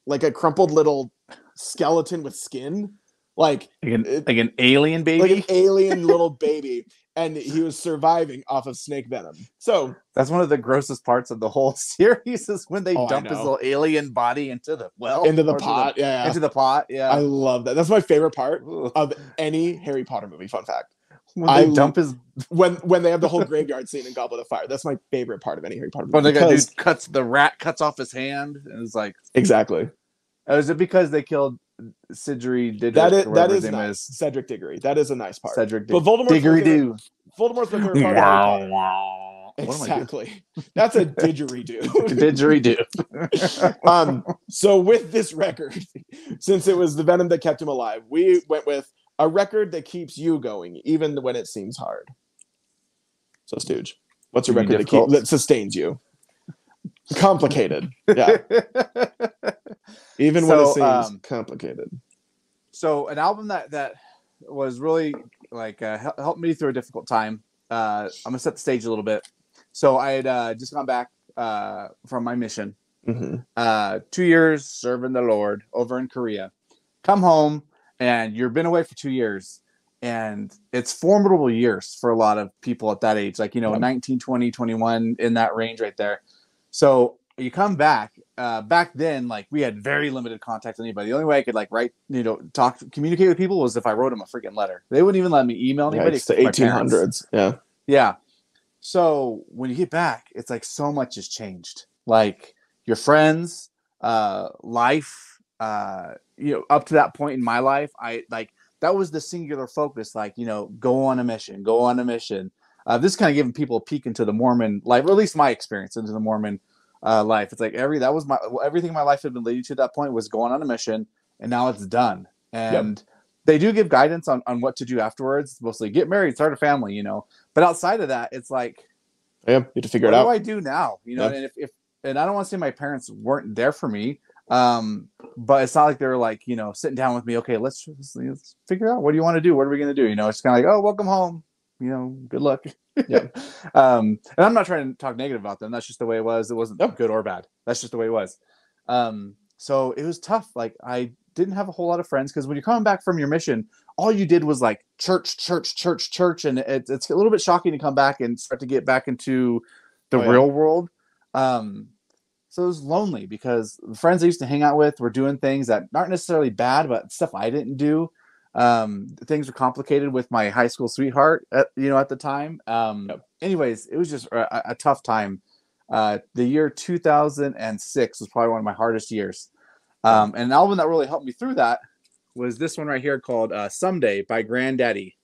like a crumpled little skeleton with skin, like an alien baby, like an alien little baby, and he was surviving off of snake venom. So that's one of the grossest parts of the whole series, is when they dump his little alien body into the into the pot. Into the pot. Yeah, I love that. That's my favorite part of any Harry Potter movie. Fun fact. When they dump his when they have the whole graveyard scene in Goblet of Fire. That's my favorite part of any Harry Potter movie. When the dude cuts off his hand, and it's like, exactly. Is it because they killed Sidri Diggory? That is nice. Cedric Diggory. That is a nice part. Cedric but Voldemort's Voldemort's my favorite part. Exactly. That's a didgeridoo. Didgeridoo. So with this record, since it was the venom that kept him alive, we went with a record that keeps you going, even when it seems hard. So, Stooge, what's your record that sustains you? Complicated. Yeah. Even when it seems complicated. So, an album that was really helped me through a difficult time. I'm going to set the stage a little bit. So, I had just gone back from my mission. Mm-hmm. 2 years serving the Lord over in Korea. Come home. And you've been away for 2 years, and it's formidable years for a lot of people at that age, 19, 20, 21, in that range right there. So you come back. Back then, we had very limited contact with anybody. The only way I could write, communicate with people was if I wrote them a freaking letter. They wouldn't even let me email anybody. It's the 1800s. Yeah. Yeah. So when you get back, it's so much has changed. Your friends, life. Up to that point in my life, that was the singular focus, go on a mission. This kind of giving people a peek into the Mormon life, or at least my experience into the Mormon life. It's everything in my life had been leading to that point was going on a mission, and now it's done. And they do give guidance on what to do afterwards, mostly get married, start a family, but outside of that, it's you have to figure it out. What do I do now? And if I don't want to say my parents weren't there for me. But it's not like they're like, sitting down with me. Okay, let's figure out what do you want to do? What are we going to do? It's kind of like, oh, welcome home. Good luck. Yeah. And I'm not trying to talk negative about them. That's just the way it was. It wasn't good or bad. That's just the way it was. So it was tough. Like I didn't have a whole lot of friends because when you're coming back from your mission, all you did was like church, and it's a little bit shocking to come back and start to get back into the real world. So it was lonely because the friends I used to hang out with were doing things that aren't necessarily bad, but stuff I didn't do. Things were complicated with my high school sweetheart at the time. Anyways, it was just a tough time. The year 2006 was probably one of my hardest years. And an album that really helped me through that was this one right here called Someday by Granddaddy.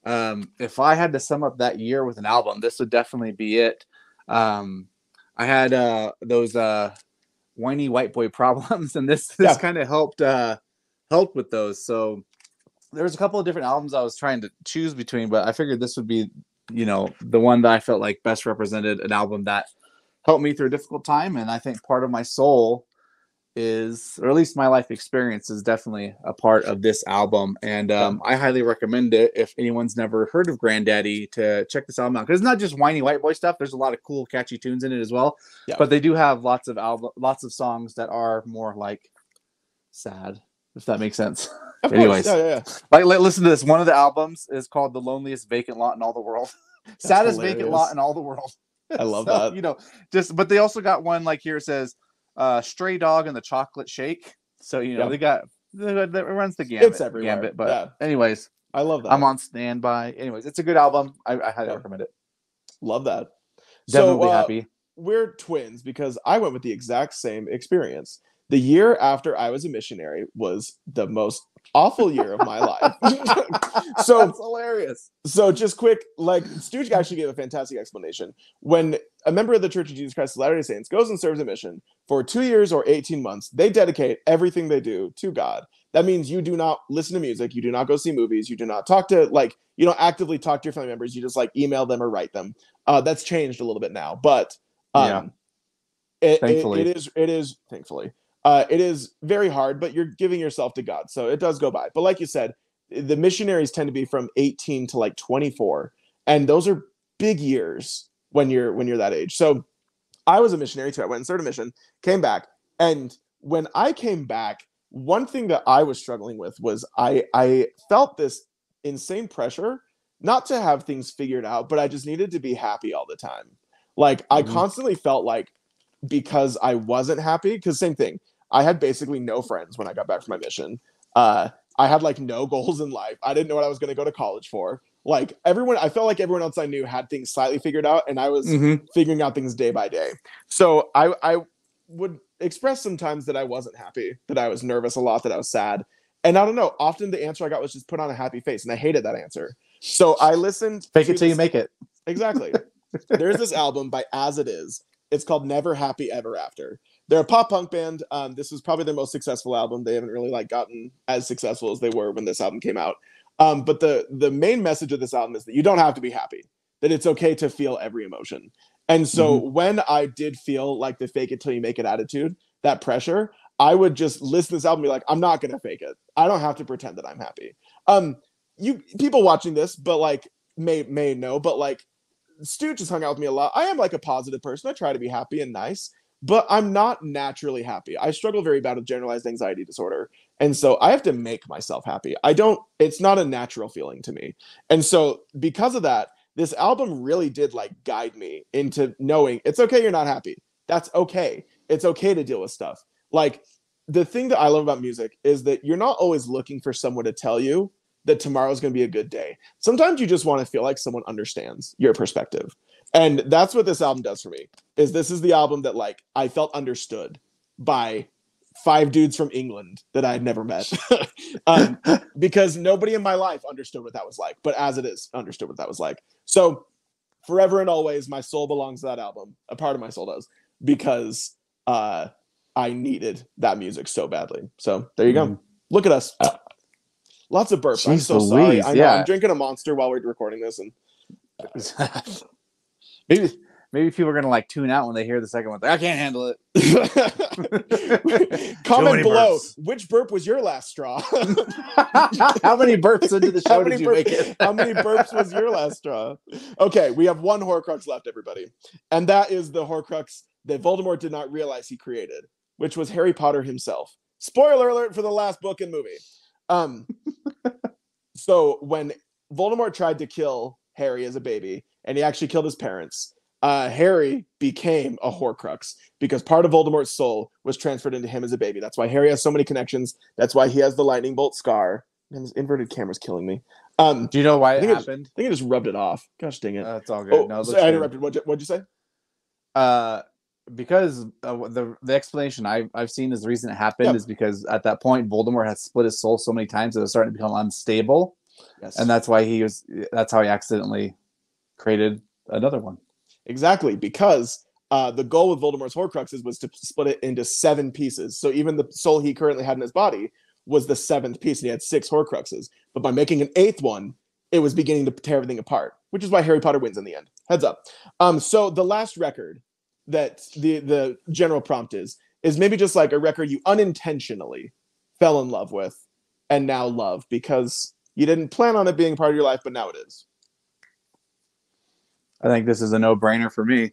If I had to sum up that year with an album, this would definitely be it. I had those whiny white boy problems, and this kind of helped with those. So there was a couple of different albums I was trying to choose between, but I figured this would be, the one that I felt like best represented an album that helped me through a difficult time. And I think part of my soul is, or at least my life experience is definitely a part of this album. And I highly recommend it if anyone's never heard of Granddaddy to check this album out. Because it's not just whiny white boy stuff. There's a lot of cool, catchy tunes in it as well. Yeah. But they do have lots of songs that are more like sad, if that makes sense. Of Anyways, yeah. Like, listen to this. One of the albums is called "The Loneliest Vacant Lot in All the World." Saddest hilarious. Vacant lot in all the world. I love that. But they also got one like here it says "Stray Dog and the Chocolate Shake." So they got it runs the gambit. It's everywhere. Gambit, but anyways, I love that. I'm on standby. Anyways, it's a good album. I highly recommend it. Love that. Definitely happy. We're twins because I went with the exact same experience. The year after I was a missionary was the most awful year of my life. So that's hilarious. So just quick, like Stooge actually gave a fantastic explanation. When a member of the Church of Jesus Christ of Latter-day Saints goes and serves a mission for 2 years or 18 months, they dedicate everything they do to God. That means you do not listen to music, you do not go see movies, you do not talk to you don't actively talk to your family members, you just like email them or write them. That's changed a little bit now, but thankfully. It is thankfully. It is very hard, but you're giving yourself to God. So it does go by. But like you said, the missionaries tend to be from 18 to like 24. And those are big years when you're that age. So I was a missionary too. I went and started a mission, came back. And when I came back, one thing that I was struggling with was I felt this insane pressure not to have things figured out, but I just needed to be happy all the time. Like I constantly felt like because I wasn't happy, because same thing. I had basically no friends when I got back from my mission. I had like no goals in life. I didn't know what I was going to go to college for. Like I felt like everyone else I knew had things slightly figured out, and I was figuring out things day by day. So I would express sometimes that I wasn't happy, that I was nervous a lot, that I was sad. And I don't know, often the answer I got was just put on a happy face, and I hated that answer. So I listened. Fake it till you make it. Exactly. There's this album by As It Is. It's called Never Happy Ever After. They're a pop punk band. This was probably their most successful album. They haven't really gotten as successful as they were when this album came out. But the main message of this album is that you don't have to be happy, that it's okay to feel every emotion. And so when I did feel like the fake it till you make it attitude, that pressure, I would just listen to this album and be like, I'm not going to fake it. I don't have to pretend that I'm happy. You people watching this, but like may know, but like Stooge has hung out with me a lot. I am like a positive person. I try to be happy and nice, but I'm not naturally happy. I struggle very bad with generalized anxiety disorder. And so I have to make myself happy. It's not a natural feeling to me. And so because of that, this album really did like guide me into knowing it's okay you're not happy. That's okay. It's okay to deal with stuff. Like the thing that I love about music is that you're not always looking for someone to tell you that tomorrow's going to be a good day. Sometimes you just want to feel like someone understands your perspective. And that's what this album does for me. This is the album that like I felt understood by 5 dudes from England that I had never met. Because nobody in my life understood what that was like, but As It Is understood what that was like. So forever and always, my soul belongs to that album. A part of my soul does, because I needed that music so badly. So there you go. Look at us. Lots of burps. I'm so sorry. I know I'm drinking a Monster while we're recording this, and maybe maybe people are gonna like tune out when they hear the second one. Like, I can't handle it. Comment below which burp was your last straw. How many burps into the show did you make it? How many burps was your last straw? Okay, we have one Horcrux left, everybody, and that is the Horcrux that Voldemort did not realize he created, which was Harry Potter himself. Spoiler alert for the last book and movie. So when Voldemort tried to kill Harry as a baby, and he actually killed his parents, Harry became a Horcrux because part of Voldemort's soul was transferred into him as a baby. That's why Harry has so many connections. That's why he has the lightning bolt scar. And his inverted camera's killing me. Do you know why it happened? I think I just rubbed it off. Gosh dang it. That's all good. Oh, no, I interrupted. What'd you say? Because the explanation I've seen is the reason it happened is because at that point Voldemort had split his soul so many times that it was starting to become unstable. Yes. And that's how he accidentally created another one. Exactly, because the goal with Voldemort's Horcruxes was to split it into 7 pieces. So even the soul he currently had in his body was the 7th piece, and he had 6 Horcruxes. But by making an 8th one, it was beginning to tear everything apart, which is why Harry Potter wins in the end. Heads up. So the last record that the general prompt is maybe just like a record you unintentionally fell in love with and now love because you didn't plan on it being part of your life, but now it is. I think this is a no-brainer for me.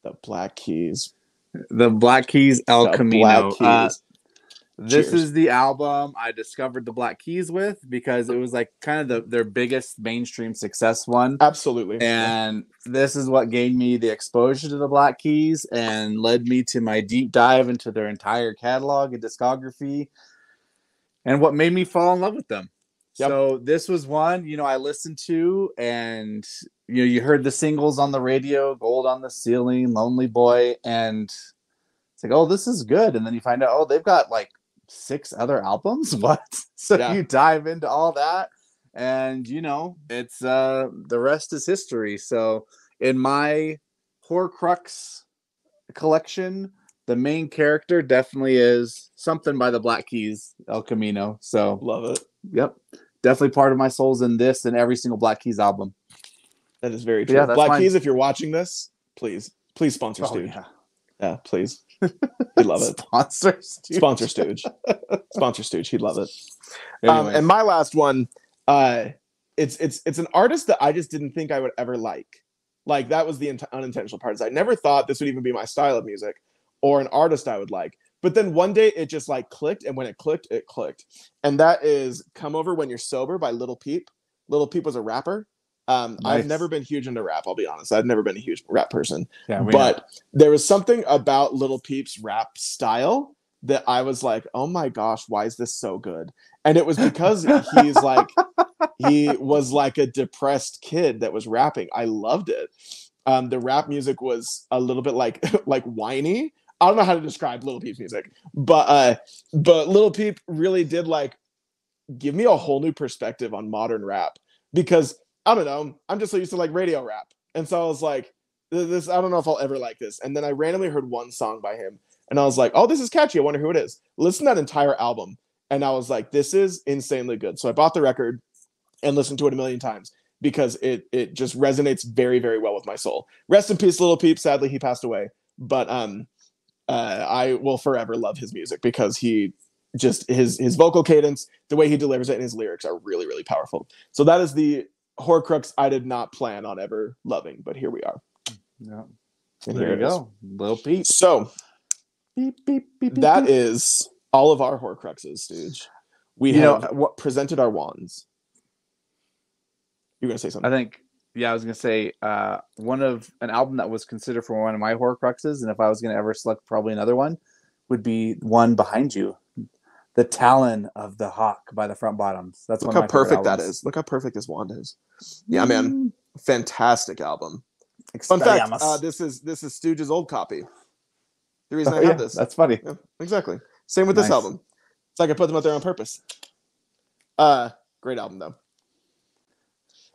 The Black Keys. The Black Keys El Camino. Black Keys. This is the album I discovered the Black Keys with because it was like kind of their biggest mainstream success one. Absolutely. And this is what gave me the exposure to the Black Keys and led me to my deep dive into their entire catalog and discography and what made me fall in love with them. Yep. So this was one, I listened to, and you heard the singles on the radio, Gold on the Ceiling, Lonely Boy, and it's like, oh, this is good. And then you find out, oh, they've got like 6 other albums. What? So you dive into all that, and it's the rest is history. So in my Horcrux collection, the main character definitely is something by the Black Keys, El Camino. So love it. Yep. Definitely part of my soul's in this and every single Black Keys album. That is very true. Black Keys, if you're watching this, please sponsor Stooge. Yeah, please. We'd love it. Sponsor Stooge. Sponsor Stooge. Sponsor Stooge. He'd love it. And my last one, it's an artist that I just didn't think I would ever like. Like, that was the unintentional part. I never thought this would even be my style of music or an artist I would like. But then one day it just like clicked, and when it clicked, it clicked. And that is Come Over When You're Sober by Lil Peep. Lil Peep was a rapper. Nice. I've never been huge into rap, I'll be honest. I've never been a huge rap person. Yeah, but there was something about Lil Peep's rap style that I was like, oh my gosh, why is this so good? And it was because he was like a depressed kid that was rapping. I loved it. The rap music was a little bit like whiny. I don't know how to describe Lil Peep's music, but Lil Peep really did like give me a whole new perspective on modern rap, because I don't know, I'm just so used to like radio rap, and so I was like, this I don't know if I'll ever like this. And then I randomly heard one song by him, and I was like, oh, this is catchy. I wonder who it is. Listen to that entire album, and I was like, this is insanely good. So I bought the record and listened to it a million times because it just resonates very, very well with my soul. Rest in peace, Lil Peep. Sadly, he passed away, but I will forever love his music because he just his vocal cadence, the way he delivers it, and his lyrics are really, really powerful. So that is the Horcrux I did not plan on ever loving, but here we are. Yeah, and there you go, Lil Peep. So that is all of our Horcruxes, Stooge. We have presented our wands. You're gonna say something? I was gonna say an album that was considered for one of my Horcruxes, and if I was gonna ever select probably another one, would be one behind you, The Talon of the Hawk by the Front Bottoms. That's Look how perfect that is. Look how perfect this wand is. Yeah, man, fantastic album. Fun fact: this is Stooge's old copy. The reason I have this. That's funny. Yeah, exactly. Same with this album. It's like I put them out there on purpose. Great album though.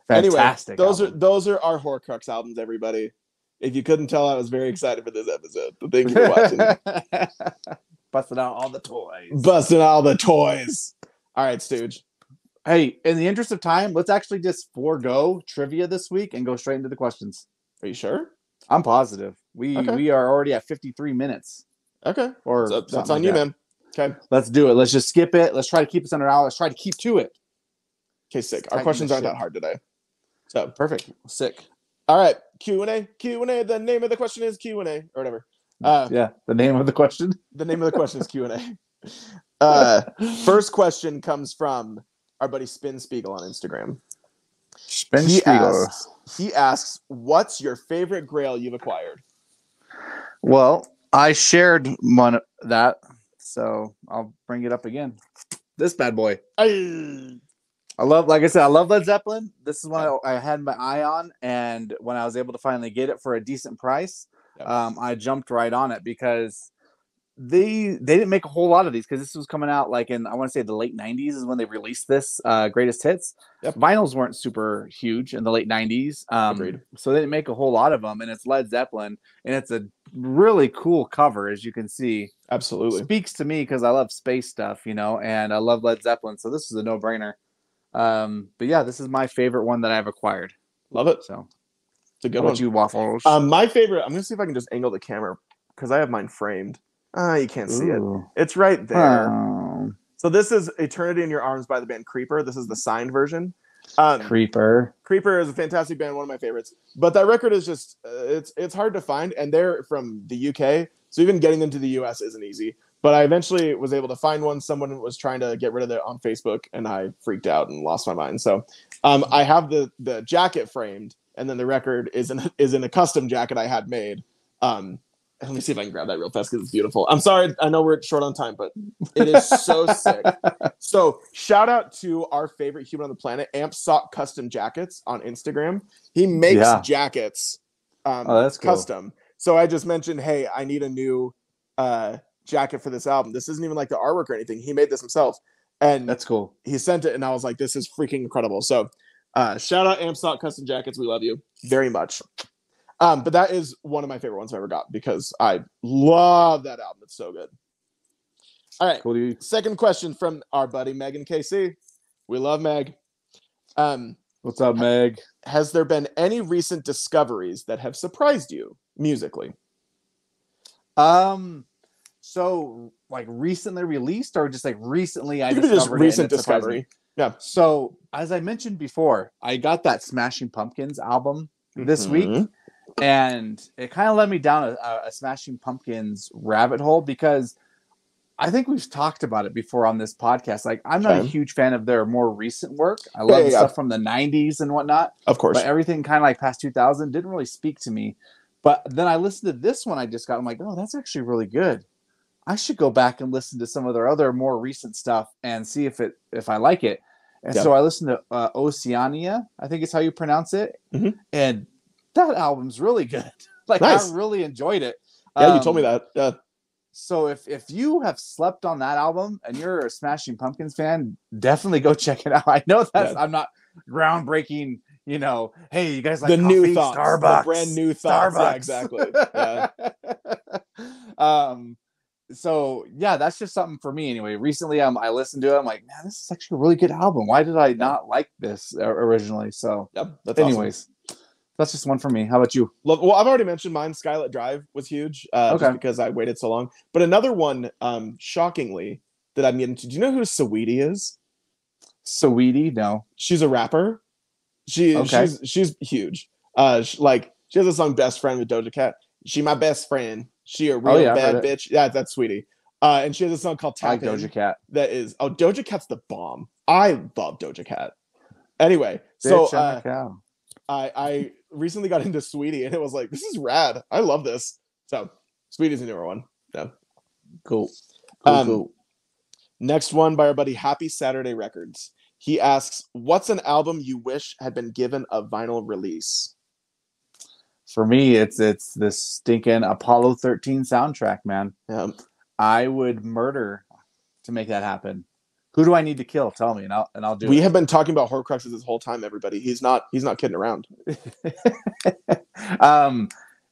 Fantastic. Anyway, those are our Horcrux albums, everybody. If you couldn't tell, I was very excited for this episode. So thank you for watching. Busting out all the toys. Busting out all the toys. All right, Stooge. Hey, in the interest of time, let's actually just forego trivia this week and go straight into the questions. Are you sure? I'm positive. Okay. We are already at 53 minutes. Okay. Or So that's on you, man. Okay. Let's do it. Let's just skip it. Let's try to keep this under an hour. Let's try to keep to it. Okay, sick. Our questions aren't that hard today. So perfect. Sick. All right. Q&A. Q&A. The name of the question is Q&A or whatever. Yeah. The name of the question. The name of the question is Q&A. First question comes from our buddy Spin Spiegel on Instagram. He asks, what's your favorite grail you've acquired? Well, I shared one that, so I'll bring it up again. This bad boy. I love Led Zeppelin. This is one I had my eye on, and when I was able to finally get it for a decent price, I jumped right on it because they didn't make a whole lot of these because this was coming out like in, I want to say the late 90s is when they released this greatest hits. Vinyls weren't super huge in the late 90s. Agreed. So they didn't make a whole lot of them, and it's Led Zeppelin, and it's a really cool cover, as you can see. Absolutely. Speaks to me because I love space stuff, and I love Led Zeppelin, so this is a no-brainer. But yeah, this is my favorite one that I've acquired. Love it. So it's a good one. You, Waffles? My favorite, I'm going to see if I can just angle the camera because I have mine framed. You can't see it. It's right there. So this is Eternity in Your Arms by the band Creeper. This is the signed version. Creeper is a fantastic band, one of my favorites. But that record is just, it's hard to find. And they're from the UK. So even getting them to the US isn't easy. But I eventually was able to find one. Someone was trying to get rid of it on Facebook, and I freaked out and lost my mind. So I have the jacket framed, and then the record is in a custom jacket I had made. Let me see if I can grab that real fast because it's beautiful. I'm sorry, I know we're short on time, but it is so sick. So shout out to our favorite human on the planet, Amp Sock Custom Jackets on Instagram. He makes jackets that's cool. Custom. So I just mentioned, hey, I need a new jacket for this album. This isn't even like the artwork or anything. He made this himself. And that's cool. He sent it, and I was like, this is freaking incredible. So shout out Amp Sock Custom Jackets. We love you very much. But that is one of my favorite ones I've ever got because I love that album. It's so good. All right. Cool. Second question from our buddy Megan KC. We love Meg. What's up, Meg? Has there been any recent discoveries that have surprised you musically? So like recently released or just like recently I discovered just recent discovery. Yeah. So as I mentioned before, I got that Smashing Pumpkins album this week. And it kind of led me down a Smashing Pumpkins rabbit hole because I think we've talked about it before on this podcast. Like, I'm not a huge fan of their more recent work. I love the stuff from the 90s and whatnot. Of course. But everything kind of like past 2000 didn't really speak to me. But then I listened to this one I just got. I'm like, oh, that's actually really good. I should go back and listen to some of their other more recent stuff and see if I like it. And so I listened to Oceania, I think is how you pronounce it. And that album's really good. Like, nice. I really enjoyed it. Yeah, you told me that. Yeah. So if you have slept on that album and you're a Smashing Pumpkins fan, definitely go check it out. I know I'm not groundbreaking, hey, you guys like the coffee? New Thoughts, Starbucks, the brand new thoughts. Starbucks. Yeah, exactly. Yeah. So yeah, that's just something for me anyway. Recently, I listened to it. I'm like, man, this is actually a really good album. Why did I not like this originally? So, that's anyways. Awesome. That's just one for me. How about you? Well, I've already mentioned mine. Skylit Drive was huge, just because I waited so long. But another one, shockingly, that I'm getting to. Do you know who Saweetie is? Saweetie? No. She's a rapper. She's huge. She has a song "Best Friend" with Doja Cat. She my best friend. She a real bad bitch. Yeah, that's Saweetie. And she has a song called "Tap In." I like Doja Cat. That is. Oh, Doja Cat's the bomb. I love Doja Cat. Anyway, so I recently got into Sweetie, and it was like, this is rad. I love this. So Sweetie's a newer one. Yeah. Cool. Next one by our buddy Happy Saturday Records. He asks, what's an album you wish had been given a vinyl release? For me, it's this stinking Apollo 13 soundtrack, man. Yeah. I would murder to make that happen. Who do I need to kill? Tell me, and I'll do it. We have been talking about Horcruxes this whole time, everybody. He's not kidding around.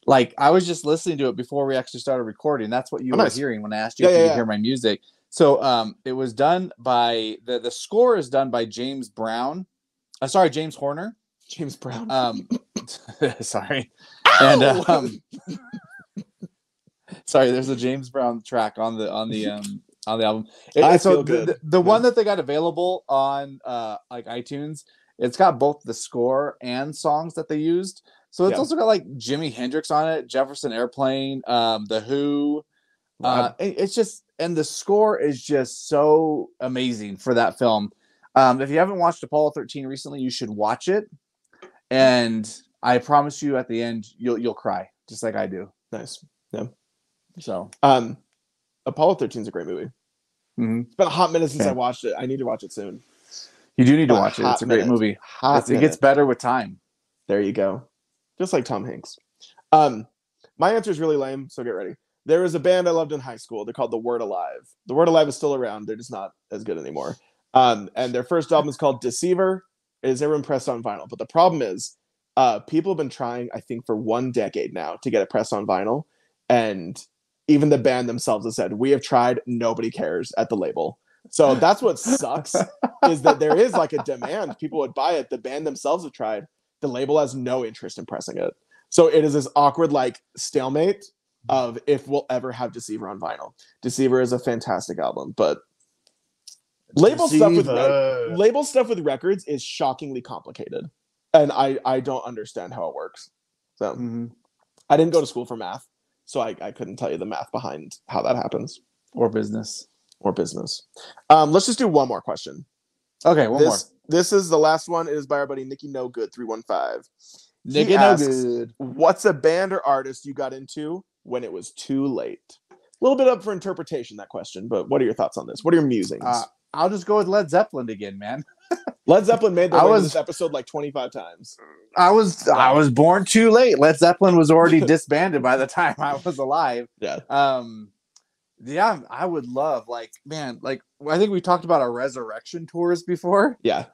Like, I was just listening to it before we actually started recording. That's what you were hearing when I asked you if you could hear my music. So it was done by the score is done by James Brown. James Horner. James Brown. Sorry. And Ow! sorry, there's a James Brown track on the album. I So feel good. the Yeah. one that they got available on like iTunes, it's got both the score and songs that they used. So it's also got like Jimi Hendrix on it, Jefferson Airplane, The Who. It's just, and the score is just so amazing for that film. If you haven't watched Apollo 13 recently, you should watch it. And I promise you, at the end, you'll cry just like I do. Nice. Yeah. So, Apollo 13 is a great movie. mm-hmm. It's been a hot minute since I watched it. I need to watch it soon. You do need to watch it. It's a great movie. It gets better with time. There you go. Just like Tom Hanks. My answer is really lame, so get ready. There was a band I loved in high school. They're called The Word Alive. The Word Alive is still around. They're just not as good anymore. And their first album is called Deceiver. It is ever pressed on vinyl. But the problem is, people have been trying, I think, for 1 decade now to get it pressed on vinyl. And even the band themselves have said, we have tried, nobody cares at the label. So that's what sucks, is that there is like a demand. People would buy it. The band themselves have tried. The label has no interest in pressing it. So it is this awkward like stalemate of if we'll ever have Deceiver on vinyl. Deceiver is a fantastic album, but label stuff with records is shockingly complicated. And I don't understand how it works. So I didn't go to school for math, so I couldn't tell you the math behind how that happens. Or business. Let's just do one more question. Okay, one more. This is the last one. It is by our buddy Nicky No Good 315. Nicky No Good. What's a band or artist you got into when it was too late? A little bit up for interpretation, that question, but what are your thoughts on this? What are your musings? I'll just go with Led Zeppelin again, man. Led Zeppelin made their way to this episode like 25 times. I was born too late. Led Zeppelin was already disbanded by the time I was alive. Yeah. Yeah, I would love, like, man, like, I think we talked about our resurrection tours before. Yeah.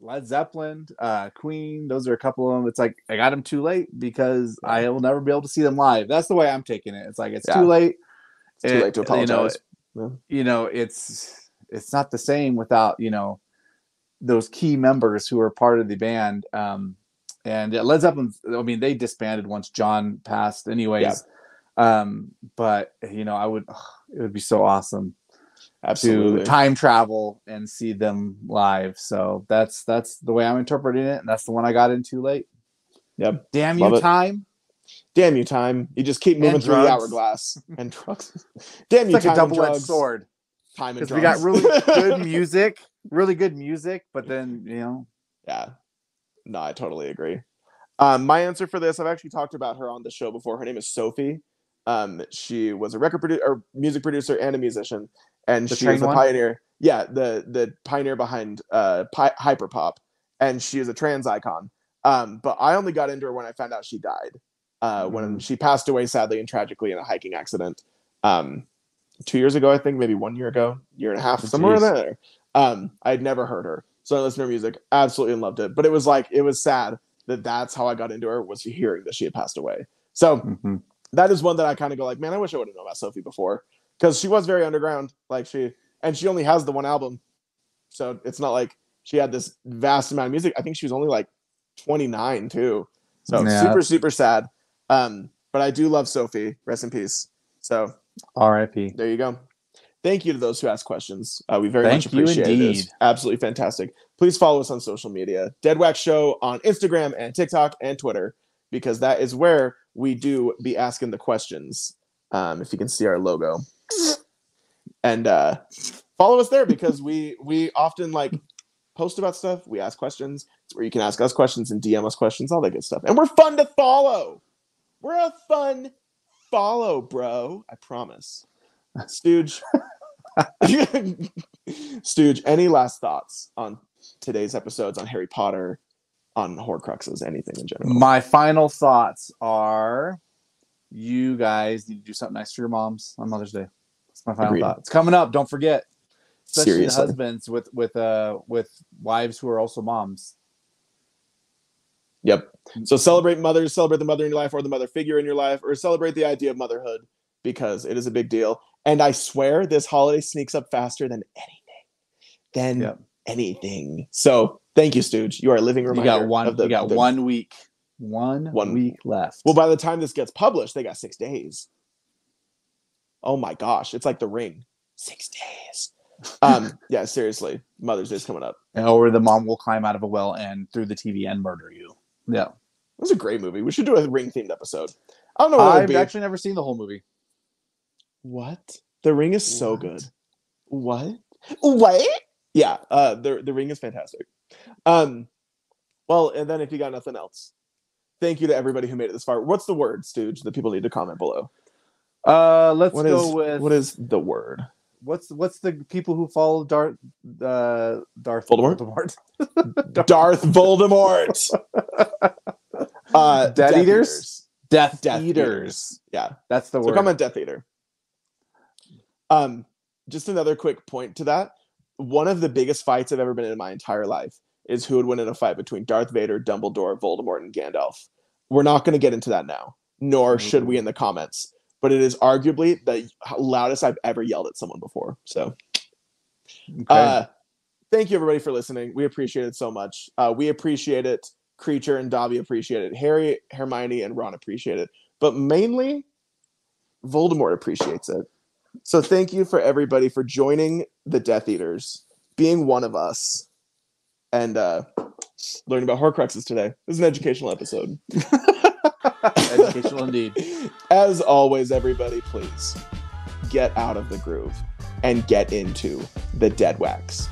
Led Zeppelin, Queen, those are a couple of them. It's like, I got them too late because I will never be able to see them live. That's the way I'm taking it. It's like, it's too late. It's too late to apologize. It's not the same without, those key members who are part of the band. And Led Zeppelin, I mean, they disbanded once John passed anyways. Yeah. But it would be so awesome to time travel and see them live. So that's the way I'm interpreting it. And that's the one I got in too late. Yep. Damn you, time. Damn you, time. You just keep moving through the hourglass. And drugs. Damn you, it's like time. A double-edged sword. Time and drugs. We got really good music, but then, Yeah. No, I totally agree. My answer for this, I've actually talked about her on the show before. Her name is Sophie. She was a music producer and a musician, and she was the pioneer. Yeah, the pioneer behind hyperpop, and she is a trans icon. But I only got into her when I found out she died. When she passed away sadly and tragically in a hiking accident. 2 years ago, I think, maybe 1 year ago, year and a half, somewhere in there. I had never heard her, so I listened to her music, absolutely loved it. But it was sad that that's how I got into her, was hearing that she had passed away. So that is one that I kind of go like, man, I wish I would have known about Sophie before, because she was very underground. She only has the one album, so it's not like she had this vast amount of music. I think she was only like 29 too, so super, super sad. But I do love Sophie. Rest in peace. So R.I.P. There you go. Thank you to those who asked questions. We very much appreciate it. Absolutely fantastic. Please follow us on social media. Deadwax Show on Instagram and TikTok and Twitter, because that is where we do be asking the questions. If you can see our logo. And follow us there, because we often post about stuff. We ask questions. It's where you can ask us questions and DM us questions, all that good stuff. And we're fun to follow. We're a fun follow, bro. I promise. Stooge. Stooge, any last thoughts on today's episodes, on Harry Potter, on Horcruxes, anything in general? My final thoughts are, you guys need to do something nice for your moms on Mother's Day. That's my final thought. It's coming up. Don't forget. Especially the husbands with wives who are also moms. Yep. So celebrate mothers, celebrate the mother in your life or the mother figure in your life, or celebrate the idea of motherhood, because it is a big deal. And I swear this holiday sneaks up faster than anything. Anything. So thank you, Stooge. You are a living reminder. You got 1 week. 1 week left. Well, by the time this gets published, they got 6 days. Oh my gosh, it's like The Ring. 6 days. Yeah, seriously. Mother's Day's coming up. Or the mom will climb out of a well and through the TV and murder you. Yeah. It was a great movie. We should do a Ring themed episode. I don't know what I've actually never seen the whole movie. What? The Ring is so good. What? Yeah, the Ring is fantastic. Well, and then if you got nothing else, thank you to everybody who made it this far. What's the word, Stooge, that people need to comment below? Let's go with what is the word? What's the people who follow Darth Voldemort? Darth Voldemort. Death Eaters? Death Eaters. Yeah, that's the word. So comment Death Eater. Just another quick point to that. One of the biggest fights I've ever been in my entire life is who would win in a fight between Darth Vader, Dumbledore, Voldemort, and Gandalf. We're not going to get into that now, nor should we in the comments. But it is arguably the loudest I've ever yelled at someone before. So, thank you everybody for listening. We appreciate it so much. We appreciate it. Creature and Dobby appreciate it. Harry, Hermione, and Ron appreciate it. But mainly, Voldemort appreciates it. So thank you for everybody for joining the Death Eaters, being one of us, and learning about Horcruxes today. This is an educational episode. Educational indeed. As always, everybody, please get out of the groove and get into the Deadwax.